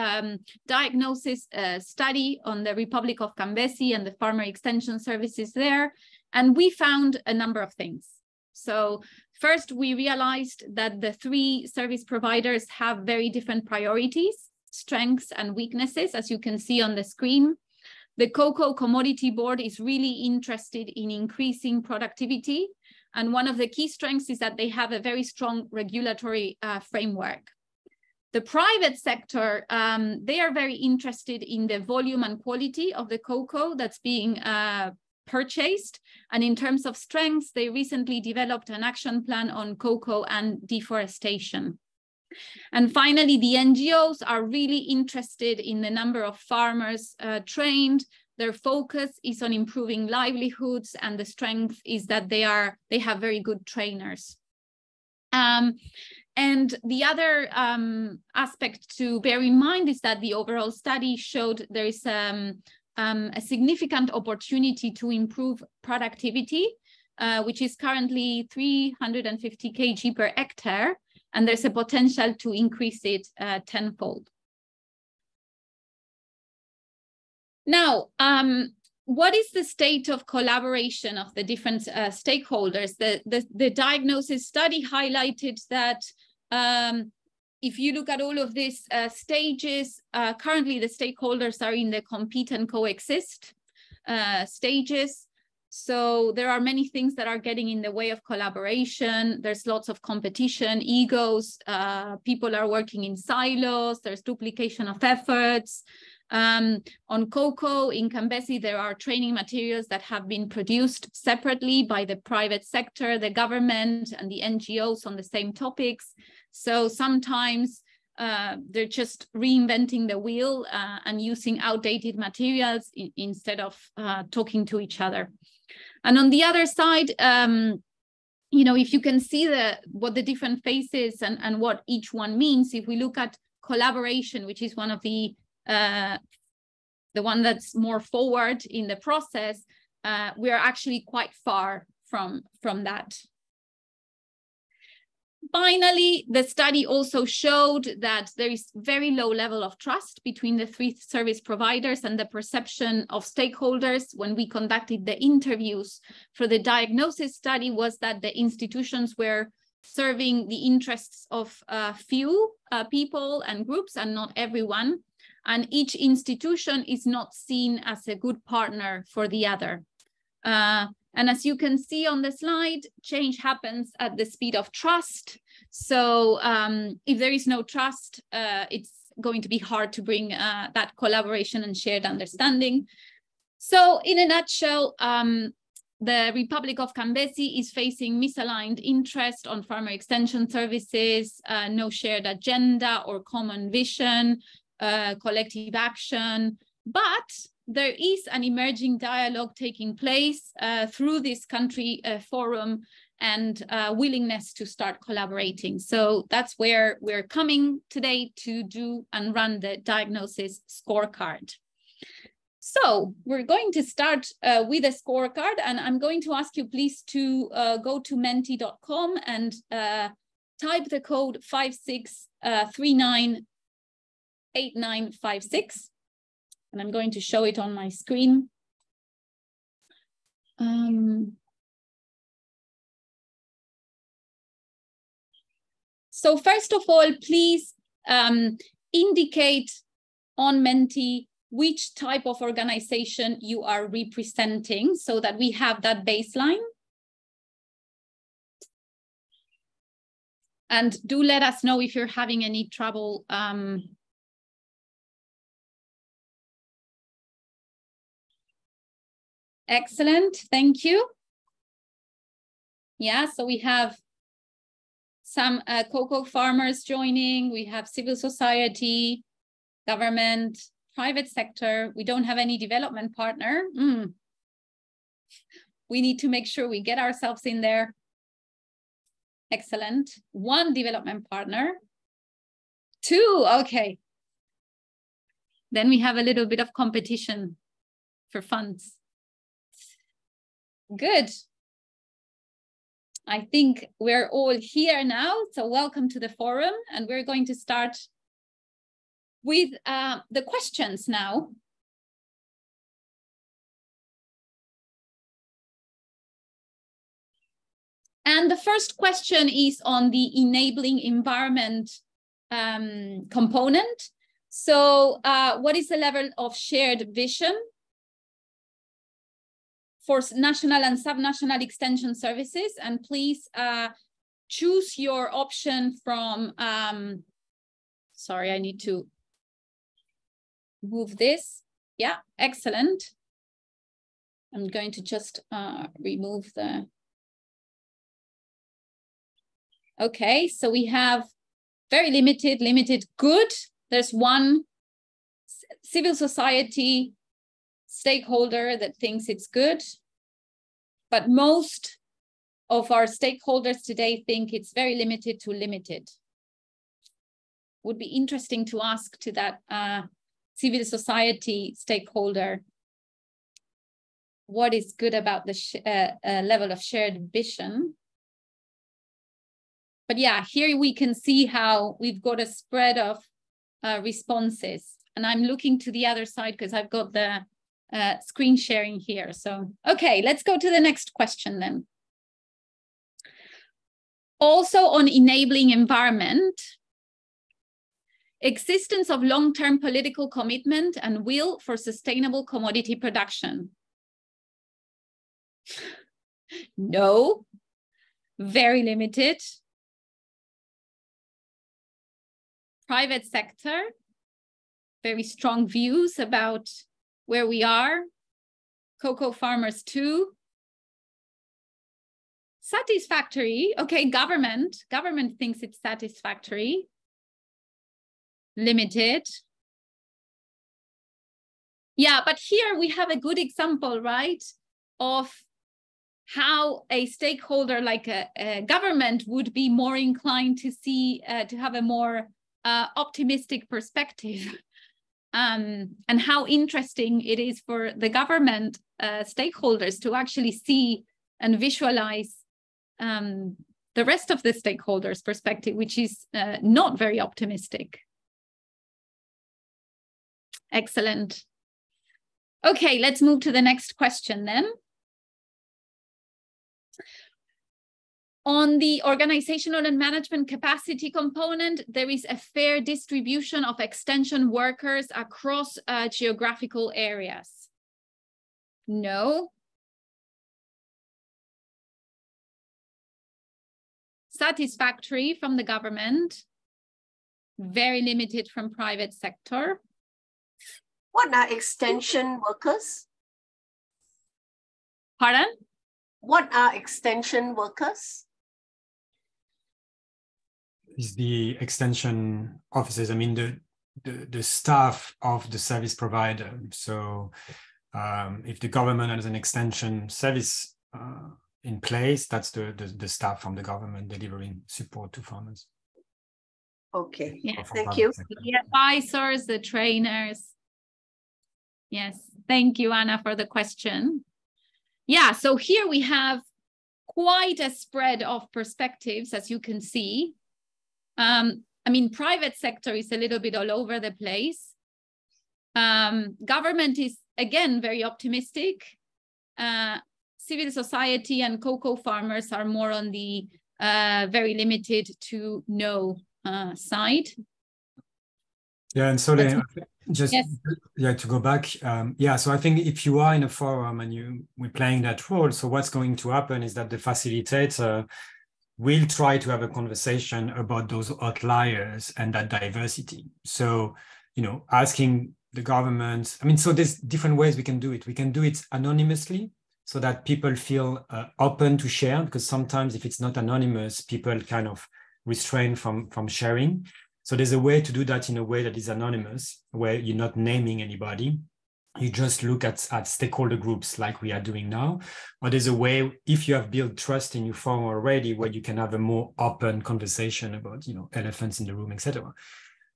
diagnosis study on the Republic of Kambesi and the farmer extension services there. And we found a number of things. So first, we realized that the 3 service providers have very different priorities, strengths and weaknesses, as you can see on the screen. The Cocoa Commodity Board is really interested in increasing productivity. And one of the key strengths is that they have a very strong regulatory framework. The private sector, they are very interested in the volume and quality of the cocoa that's being purchased. And in terms of strengths, they recently developed an action plan on cocoa and deforestation. And finally, the NGOs are really interested in the number of farmers trained. Their focus is on improving livelihoods, and the strength is that they have very good trainers. And the other aspect to bear in mind is that the overall study showed there is a significant opportunity to improve productivity, which is currently 350 kg per hectare. And there's a potential to increase it tenfold. Now, what is the state of collaboration of the different stakeholders? The diagnosis study highlighted that if you look at all of these stages, currently the stakeholders are in the compete and coexist stages. So there are many things that are getting in the way of collaboration. There's lots of competition, egos, people are working in silos, there's duplication of efforts. On cocoa in Kambesi, there are training materials that have been produced separately by the private sector, the government, and the NGOs on the same topics. So sometimes they're just reinventing the wheel and using outdated materials instead of talking to each other. And on the other side, if you can see what the different phases and what each one means, if we look at collaboration, which is one of the one that's more forward in the process, we are actually quite far from that. Finally, the study also showed that there is very low level of trust between the 3 service providers, and the perception of stakeholders when we conducted the interviews for the diagnosis study was that the institutions were serving the interests of few people and groups and not everyone. And each institution is not seen as a good partner for the other. And as you can see on the slide, change happens at the speed of trust. So if there is no trust, it's going to be hard to bring that collaboration and shared understanding. So in a nutshell, the Republic of Kambesi is facing misaligned interest on farmer extension services, no shared agenda or common vision, collective action, but there is an emerging dialogue taking place through this country forum and willingness to start collaborating. So that's where we're coming today to do and run the diagnosis scorecard. So we're going to start with a scorecard, and I'm going to ask you please to go to menti.com and type the code 56398956. And I'm going to show it on my screen. So first of all, please, indicate on Menti which type of organization you are representing so that we have that baseline. And do let us know if you're having any trouble. Excellent, thank you. Yeah, so we have some cocoa farmers joining. We have civil society, government, private sector. We don't have any development partner. We need to make sure we get ourselves in there. Excellent. 1 development partner. 2, okay. Then we have a little bit of competition for funds. Good. I think we're all here now, so welcome to the forum, and we're going to start with the questions now. And the first question is on the enabling environment component. So what is the level of shared vision for national and subnational extension services? And please choose your option from, sorry, I need to move this. Yeah, excellent. I'm going to just remove the, okay, so we have very limited, good. There's 1 civil society stakeholder that thinks it's good, but most of our stakeholders today think it's very limited to limited. Would be interesting to ask to that civil society stakeholder, what is good about the level of shared vision? But yeah, here we can see how we've got a spread of responses. And I'm looking to the other side because I've got the screen sharing here. So, okay, let's go to the next question then. Also on enabling environment, existence of long-term political commitment and will for sustainable commodity production. No, very limited. Private sector, very strong views about where we are. Cocoa farmers too. Satisfactory, okay, government thinks it's satisfactory. Limited. Yeah, but here we have a good example, right, of how a stakeholder like a government would be more inclined to see, to have a more optimistic perspective. And how interesting it is for the government stakeholders to actually see and visualize the rest of the stakeholders' perspective, which is not very optimistic. Excellent. Okay, let's move to the next question then. On the organizational and management capacity component, there is a fair distribution of extension workers across geographical areas. No. Satisfactory from the government. Very limited from private sector. What are extension workers? Pardon? What are extension workers? Is the extension officers, I mean, the staff of the service provider. So if the government has an extension service in place, that's the staff from the government delivering support to farmers. Okay, yeah, thank you. The advisors, the trainers. Yes, thank you, Anna, for the question. Yeah, so here we have quite a spread of perspectives, as you can see. I mean, private sector is a little bit all over the place. Government is, again, very optimistic. Civil society and cocoa farmers are more on the very limited to no side. Yeah, and so just Yes. to go back, so I think if you are in a forum and we're playing that role, so what's going to happen is that the facilitator will try to have a conversation about those outliers and that diversity. So, asking the government, so there's different ways we can do it. We can do it anonymously so that people feel open to share, because sometimes if it's not anonymous, people kind of restrain from sharing. So there's a way to do that in a way that is anonymous, where you're not naming anybody. You just look at stakeholder groups like we are doing now. Or there's a way, if you have built trust in your forum already, where you can have a more open conversation about, elephants in the room, etc.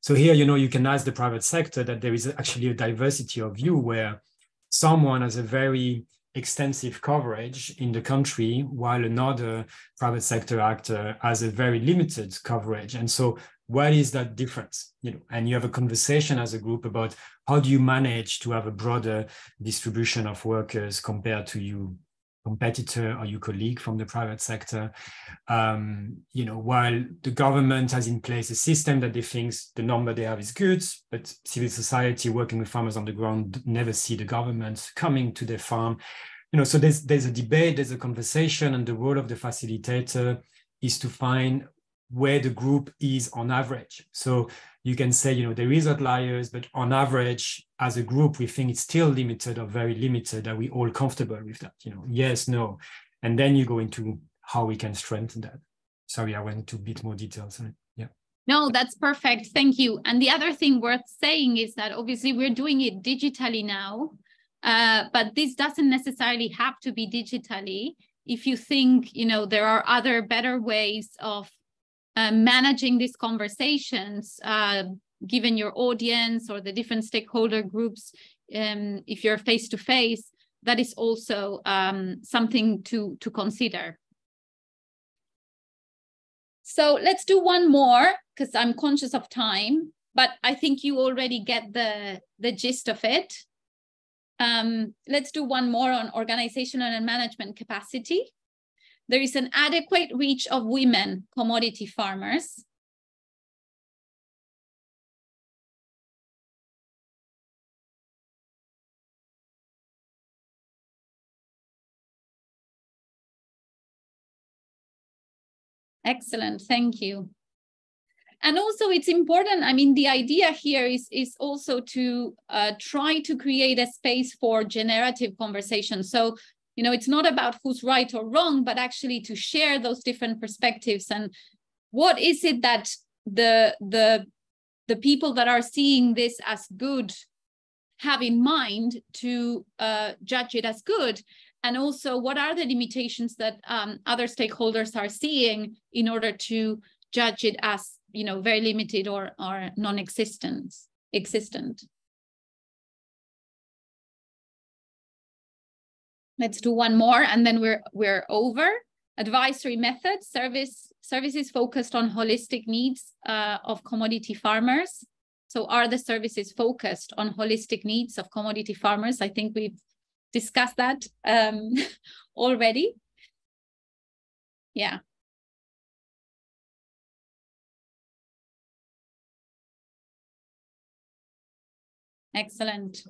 So here, you can ask the private sector that there is actually a diversity of view where someone has a very extensive coverage in the country, while another private sector actor has a very limited coverage. And so what is that difference? And you have a conversation as a group about how do you manage to have a broader distribution of workers compared to your competitor or your colleague from the private sector. While the government has in place a system that they think the number they have is good, but civil society working with farmers on the ground never see the government coming to their farm. So there's a debate, there's a conversation, and the role of the facilitator is to find where the group is on average. So you can say, there is outliers, but on average, as a group, we think it's still limited or very limited. Are we all comfortable with that? Yes, no. And then you go into how we can strengthen that. Sorry, I went into a bit more details. Yeah. No, that's perfect. Thank you. And the other thing worth saying is that obviously we're doing it digitally now, but this doesn't necessarily have to be digitally. If you think, there are other better ways of managing these conversations, given your audience or the different stakeholder groups, if you're face-to-face, that is also something to consider. So let's do one more, because I'm conscious of time, but I think you already get the gist of it. Let's do one more on organizational and management capacity. There is an adequate reach of women commodity farmers. Excellent, thank you. And also it's important, the idea here is also to try to create a space for generative conversation. So, it's not about who's right or wrong, but actually to share those different perspectives and what is it that the people that are seeing this as good have in mind to judge it as good. And also what are the limitations that other stakeholders are seeing in order to judge it as very limited or non-existent. Let's do one more and then we're over. Advisory methods, services focused on holistic needs of commodity farmers. So are the services focused on holistic needs of commodity farmers? I think we've discussed that already. Yeah. Excellent.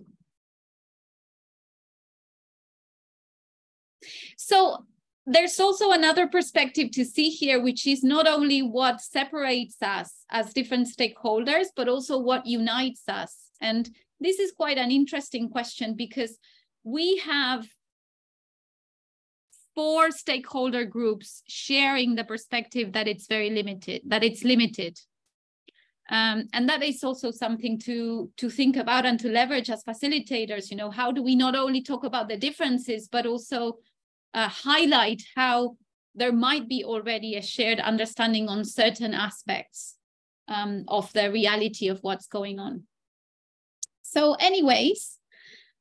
So there's also another perspective to see here, which is not only what separates us as different stakeholders, but also what unites us. And this is quite an interesting question because we have 4 stakeholder groups sharing the perspective that it's very limited, that it's limited. And that is also something to think about and to leverage as facilitators. How do we not only talk about the differences, but also highlight how there might be already a shared understanding on certain aspects of the reality of what's going on. So anyways,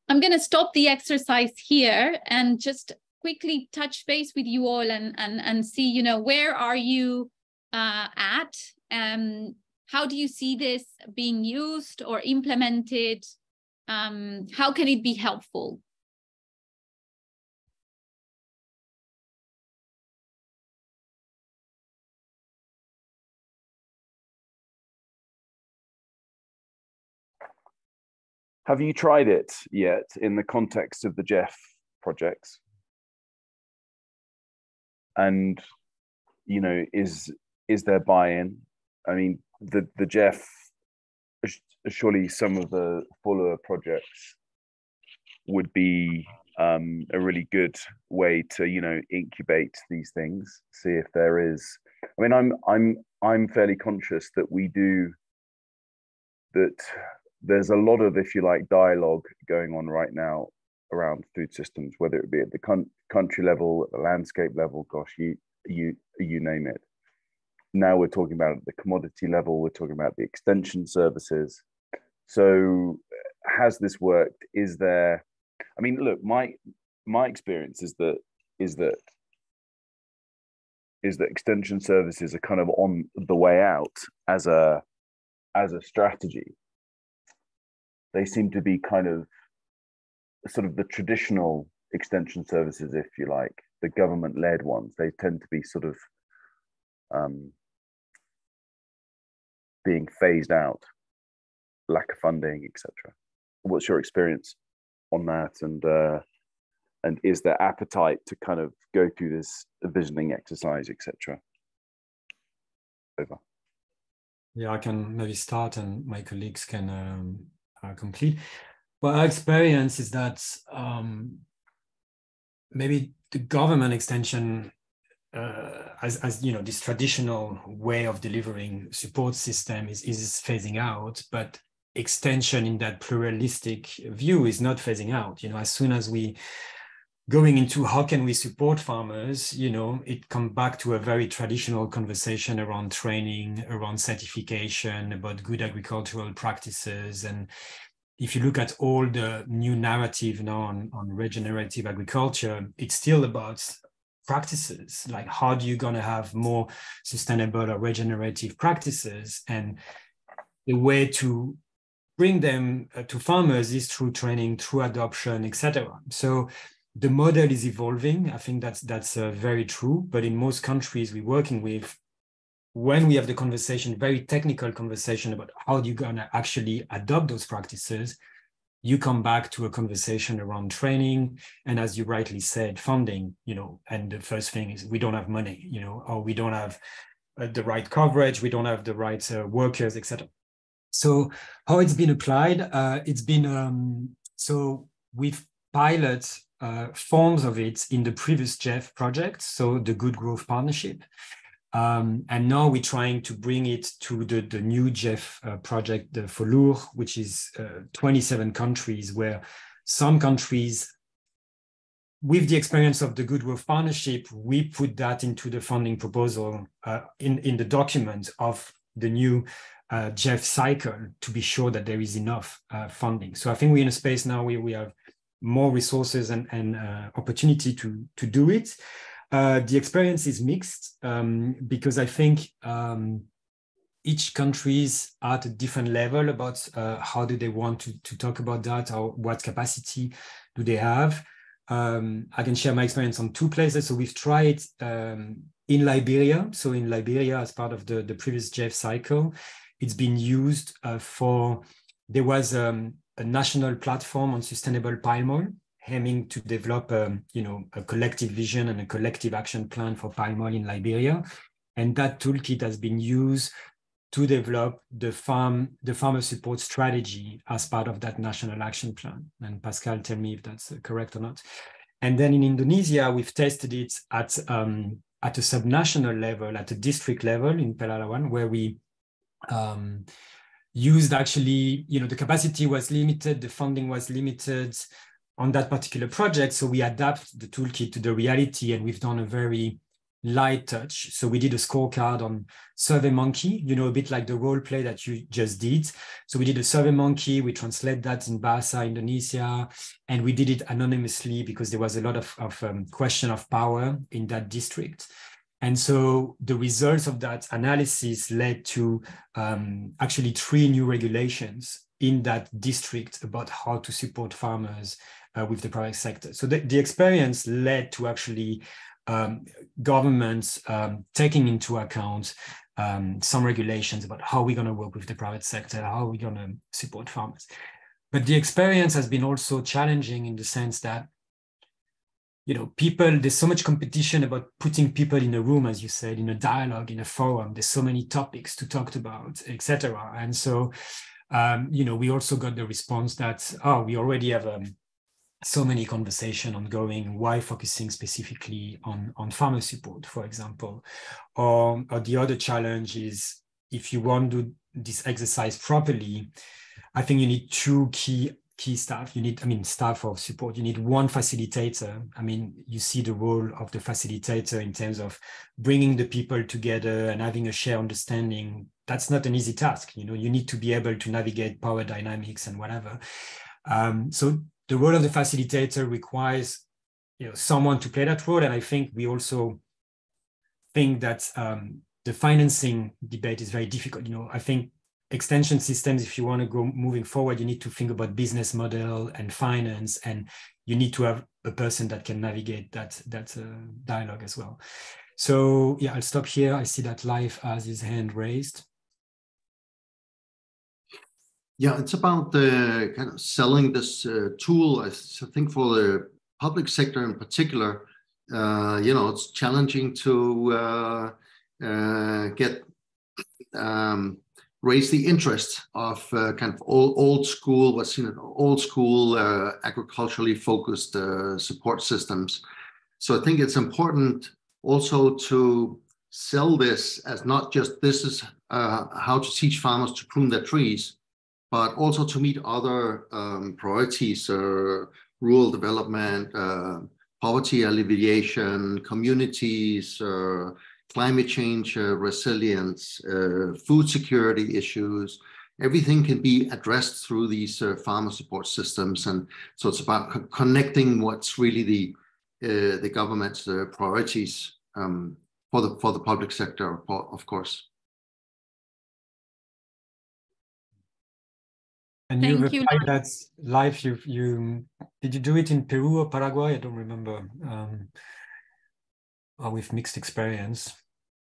I'm going to stop the exercise here and just quickly touch base with you all and see, where are you at? How do you see this being used or implemented? How can it be helpful? Have you tried it yet in the context of the Jeff projects? And, you know, is there buy-in? I mean, the Jeff, surely some of the fuller projects would be a really good way to, you know, incubate these things, see if there is. I mean, I'm fairly conscious that there's a lot of, if you like, dialogue going on right now around food systems, whether it be at the country level, at the landscape level, gosh, you name it. Now we're talking about the commodity level, we're talking about the extension services. So has this worked? Is there, I mean, look, my experience is that extension services are kind of on the way out as a strategy. They seem to be kind of sort of the traditional extension services, if you like, the government-led ones. They tend to be sort of being phased out, lack of funding, etc. What's your experience on that? And is there appetite to kind of go through this visioning exercise, etc.? Over. Yeah, I can maybe start and my colleagues can complete. Well, our experience is that maybe the government extension, as you know, this traditional way of delivering support system is phasing out, but extension in that pluralistic view is not phasing out. You know, as soon as we going into how can we support farmers, you know, it comes back to a very traditional conversation around training, around certification, about good agricultural practices. And if you look at all the new narrative now on regenerative agriculture, it's still about practices, like how do you gonna have more sustainable or regenerative practices, and the way to bring them to farmers is through training, through adoption, etc. So the model is evolving. I think that's very true. But in most countries we're working with, when we have the conversation, very technical conversation about how you're gonna actually adopt those practices, you come back to a conversation around training, and as you rightly said, funding, you know, and the first thing is we don't have money, you know, or we don't have the right coverage, we don't have the right workers, etc. So how it's been applied, it's been, so we've pilot forms of it in the previous Jeff project, so the Good Growth Partnership. And now we're trying to bring it to the new Jeff project, the FOLUR, which is 27 countries, where some countries, with the experience of the Good Growth Partnership, we put that into the funding proposal in the document of the new Jeff cycle to be sure that there is enough funding. So I think we're in a space now where we have more resources and opportunity to do it. The experience is mixed because I think each countries are at a different level about how do they want to talk about that, or what capacity do they have. I can share my experience on two places. So we've tried in Liberia. So in Liberia, as part of the previous Jeff cycle, it's been used there was a national platform on sustainable palm oil, aiming to develop a collective vision and a collective action plan for palm oil in Liberia. And that toolkit has been used to develop the farmer support strategy as part of that national action plan. And Pascal, tell me if that's correct or not. And then in Indonesia, we've tested it at a subnational level, at a district level in Pelalawan, where we used actually, the capacity was limited, the funding was limited on that particular project. So we adapt the toolkit to the reality, and we've done a very light touch. So we did a scorecard on SurveyMonkey, a bit like the role play that you just did. So we did a SurveyMonkey, we translate that in Bahasa Indonesia, and we did it anonymously because there was a lot of question of power in that district. And so the results of that analysis led to actually 3 new regulations in that district about how to support farmers with the private sector. So the experience led to actually governments taking into account some regulations about how we're going to work with the private sector, how we're going to support farmers. But the experience has been also challenging in the sense that, you know, people, there's so much competition about putting people in a room, as you said, in a dialogue, in a forum. There's so many topics to talk about, etc. And so, you know, we also got the response that, oh, we already have so many conversations ongoing. Why focusing specifically on farmer support, for example? Or the other challenge is, if you want to do this exercise properly, I think you need two key staff. You need, I mean, staff of support. You need one facilitator. I mean, you see the role of the facilitator in terms of bringing the people together and having a shared understanding. That's not an easy task. You know, you need to be able to navigate power dynamics and whatever. So the role of the facilitator requires, you know, someone to play that role. And I think we also think that the financing debate is very difficult. You know, I think extension systems, if you want to go moving forward, you need to think about business model and finance, and you need to have a person that can navigate that dialogue as well. So yeah, I'll stop here. I see that Life has his hand raised. Yeah, it's about the kind of selling this tool. I think for the public sector in particular, you know, it's challenging to get raise the interest of kind of old school, what's seen as old school agriculturally focused support systems. So I think it's important also to sell this as not just this is how to teach farmers to prune their trees, but also to meet other priorities, rural development, poverty alleviation, communities, climate change resilience, food security issues. Everything can be addressed through these farmer support systems. And so it's about connecting what's really the government's priorities for the public sector, of course. And you replied that Life, you did you do it in Peru or Paraguay? I don't remember. Or with mixed experience?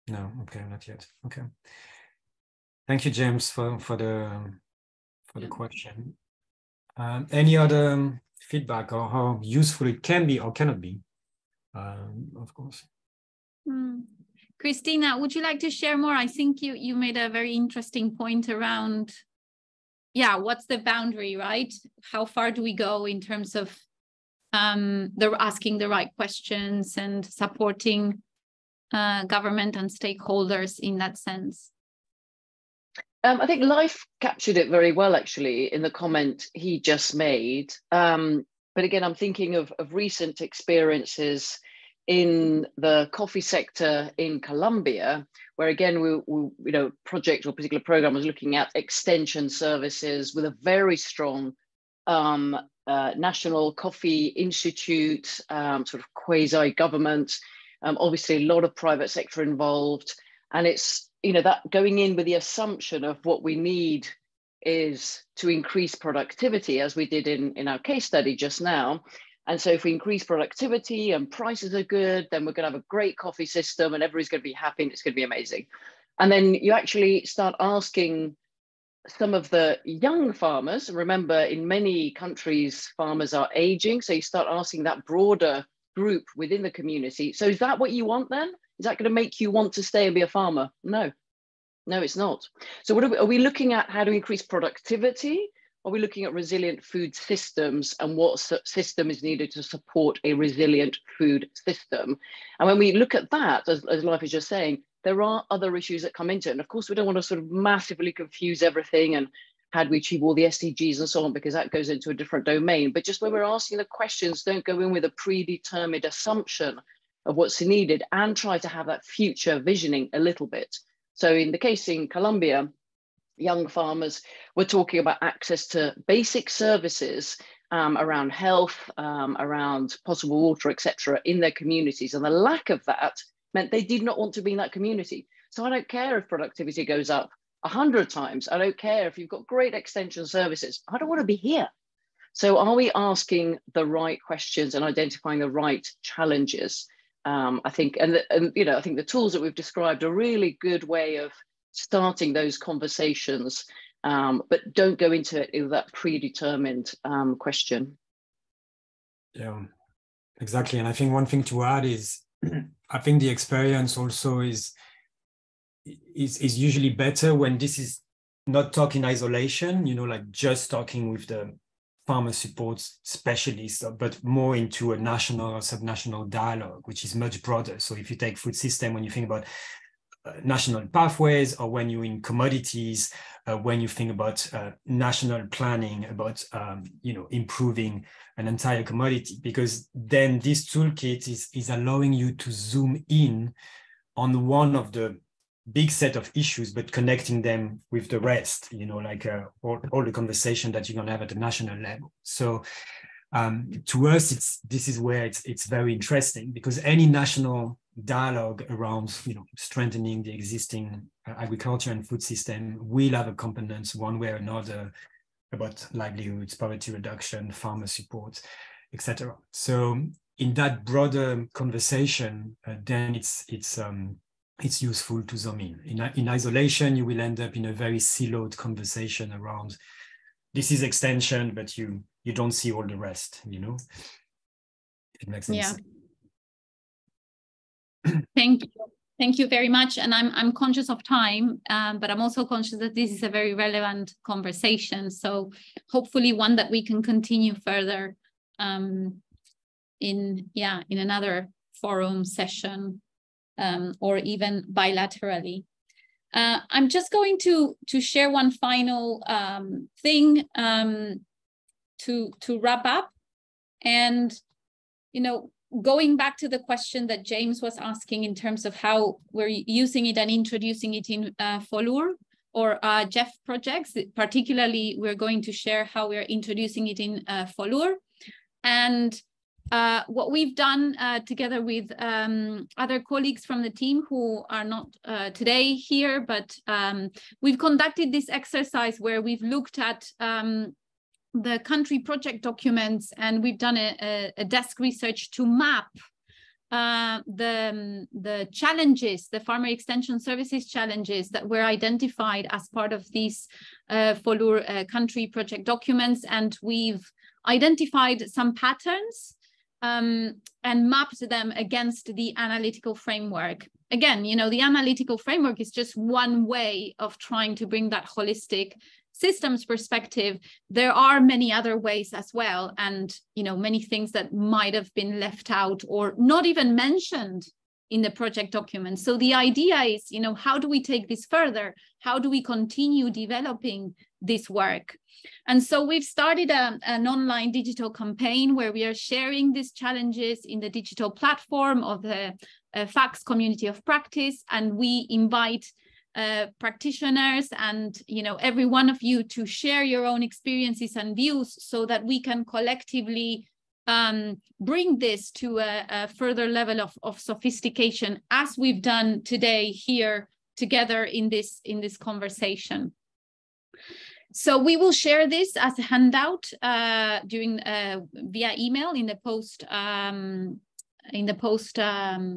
No, okay, not yet. Okay. Thank you, James, for the question. Any other feedback or how useful it can be or cannot be, of course. Christina, would you like to share more? I think you made a very interesting point around, yeah, what's the boundary, right? How far do we go in terms of asking the right questions and supporting government and stakeholders in that sense? I think Life captured it very well, actually, in the comment he just made. But again, I'm thinking of recent experiences in the coffee sector in Colombia, where again, we you know, project or particular program was looking at extension services with a very strong National Coffee Institute, sort of quasi-government, obviously a lot of private sector involved. And it's, you know, that going in with the assumption of what we need is to increase productivity, as we did in our case study just now. And so if we increase productivity and prices are good, then we're going to have a great coffee system and everybody's going to be happy and it's going to be amazing. And then you actually start asking some of the young farmers, remember in many countries, farmers are aging. So you start asking that broader group within the community. So is that what you want then? Is that going to make you want to stay and be a farmer? No, it's not. So what are we looking at? How to increase productivity? Are we looking at resilient food systems and what system is needed to support a resilient food system? And when we look at that, as Life is just saying, there are other issues that come into it. And of course, we don't want to sort of massively confuse everything and how do we achieve all the SDGs and so on, because that goes into a different domain. But just when we're asking the questions, don't go in with a predetermined assumption of what's needed and try to have that future visioning a little bit. So in the case in Colombia, young farmers were talking about access to basic services around health, around potable water, etc., in their communities. And the lack of that meant they did not want to be in that community. So I don't care if productivity goes up 100 times. I don't care if you've got great extension services. I don't want to be here. So are we asking the right questions and identifying the right challenges? I think, and you know, I think the tools that we've described are a really good way of starting those conversations but don't go into it with that predetermined question. Yeah, exactly. And I think one thing to add is, I think the experience also is usually better when this is not talk in isolation, you know, like just talking with the farmer support specialists, but more into a national or subnational dialogue, which is much broader. So if you take food system, when you think about national pathways, or when you're in commodities, when you think about national planning, about you know, improving an entire commodity, because then this toolkit is allowing you to zoom in on one of the big set of issues, but connecting them with the rest, you know, like all the conversation that you're going to have at the national level. So to us, this is where it's very interesting, because any national dialogue around, you know, strengthening the existing agriculture and food system will have a component one way or another about livelihoods, poverty reduction, farmer support, etc. So in that broader conversation, then it's useful to zoom in. In isolation, you will end up in a very siloed conversation around this is extension, but you don't see all the rest, you know? It makes sense. Yeah. Thank you very much. And I'm conscious of time, but I'm also conscious that this is a very relevant conversation. So hopefully one that we can continue further in another forum session, or even bilaterally. I'm just going to share one final thing to wrap up. And, you know, going back to the question that James was asking in terms of how we're using it and introducing it in FOLUR or Jeff projects, particularly we're going to share how we're introducing it in FOLUR. And what we've done together with other colleagues from the team who are not today here, but we've conducted this exercise where we've looked at the country project documents, and we've done a desk research to map the challenges, the farmer extension services challenges that were identified as part of these FOLUR country project documents. And we've identified some patterns and mapped them against the analytical framework. Again, you know, the analytical framework is just one way of trying to bring that holistic systems perspective. There are many other ways as well, and, you know, many things that might have been left out or not even mentioned in the project document. So the idea is, you know, how do we take this further? How do we continue developing this work? And so we've started an online digital campaign where we are sharing these challenges in the digital platform of the FACS community of practice, and we invite practitioners and, you know, every one of you to share your own experiences and views so that we can collectively bring this to a further level of sophistication, as we've done today here together in this conversation. So we will share this as a handout during via email in the post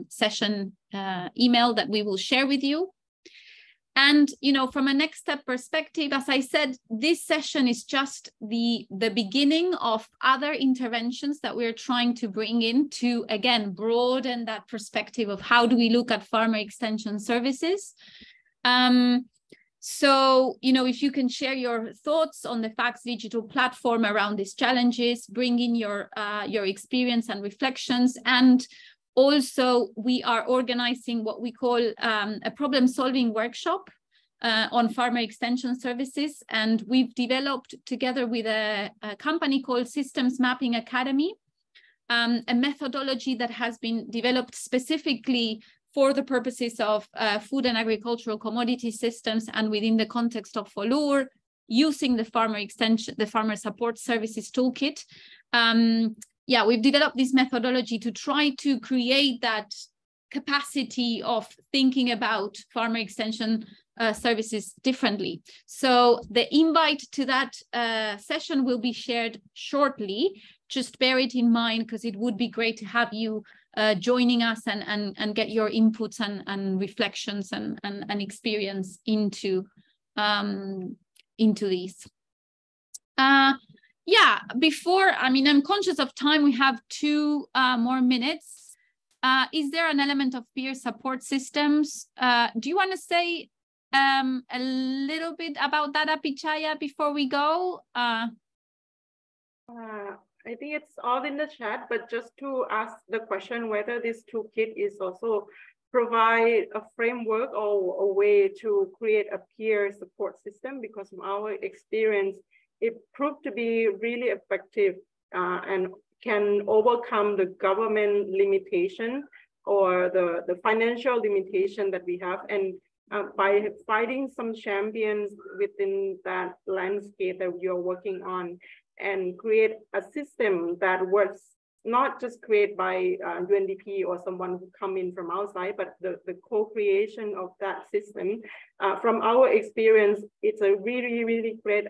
session email that we will share with you. And, you know, from a next step perspective, as I said, this session is just the beginning of other interventions that we're trying to bring in to, again, broaden that perspective of how do we look at farmer extension services. So, you know, if you can share your thoughts on the FACS digital platform around these challenges, bring in your experience and reflections. And also, we are organizing what we call a problem-solving workshop on farmer extension services. And we've developed, together with a company called Systems Mapping Academy, a methodology that has been developed specifically for the purposes of food and agricultural commodity systems, and within the context of FOLUR, using the farmer support services toolkit. Yeah, we've developed this methodology to try to create that capacity of thinking about farmer extension services differently. So the invite to that session will be shared shortly. Just bear it in mind, because it would be great to have you joining us and get your inputs and reflections and experience into into these. Yeah, before, I mean, I'm conscious of time. We have 2 more minutes. Is there an element of peer support systems? Do you want to say a little bit about that, Apichaya, before we go? I think it's all in the chat, but just to ask the question whether this toolkit is also provide a framework or a way to create a peer support system, because from our experience, it proved to be really effective and can overcome the government limitation or the financial limitation that we have. And by finding some champions within that landscape that you're working on, and create a system that works, not just created by UNDP or someone who come in from outside, but the co-creation of that system. From our experience, it's a really, really great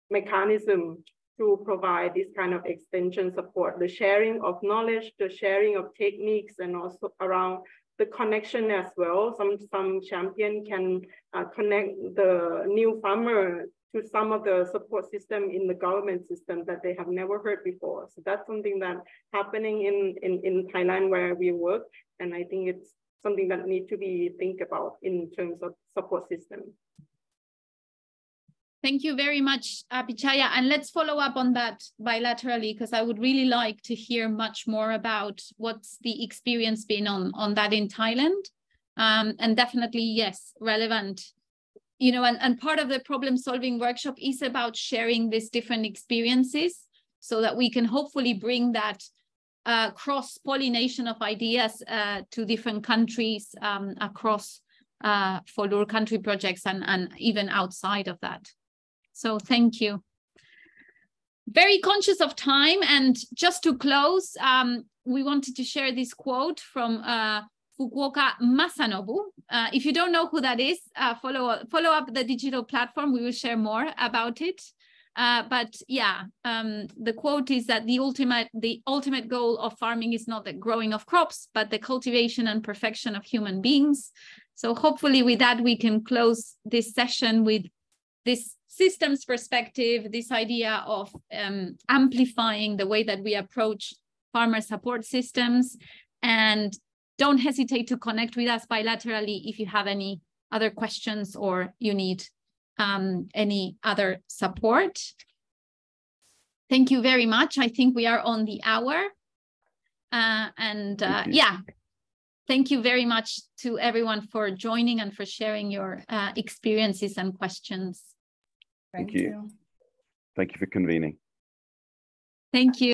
mechanism to provide this kind of extension support, the sharing of knowledge, the sharing of techniques, and also around the connection as well. Some champion can connect the new farmer to some of the support system in the government system that they have never heard before. So that's something that's happening in Thailand where we work. And I think it's something that needs to be think about in terms of support system. Thank you very much, Apichaya. And let's follow up on that bilaterally, because I would really like to hear much more about what's the experience been on that in Thailand. And definitely, yes, relevant. You know, and part of the problem solving workshop is about sharing these different experiences so that we can hopefully bring that cross-pollination of ideas to different countries across for country projects and even outside of that. So thank you. Very conscious of time, and just to close, we wanted to share this quote from Fukuoka Masanobu. If you don't know who that is, follow up the digital platform. We will share more about it. But yeah, the quote is that the ultimate goal of farming is not the growing of crops, but the cultivation and perfection of human beings. So hopefully with that, we can close this session with this systems perspective, this idea of amplifying the way that we approach farmer support systems. And don't hesitate to connect with us bilaterally if you have any other questions or you need any other support. Thank you very much. I think we are on the hour. Yeah, thank you very much to everyone for joining and for sharing your experiences and questions. Thank you. Thank you for convening. Thank you.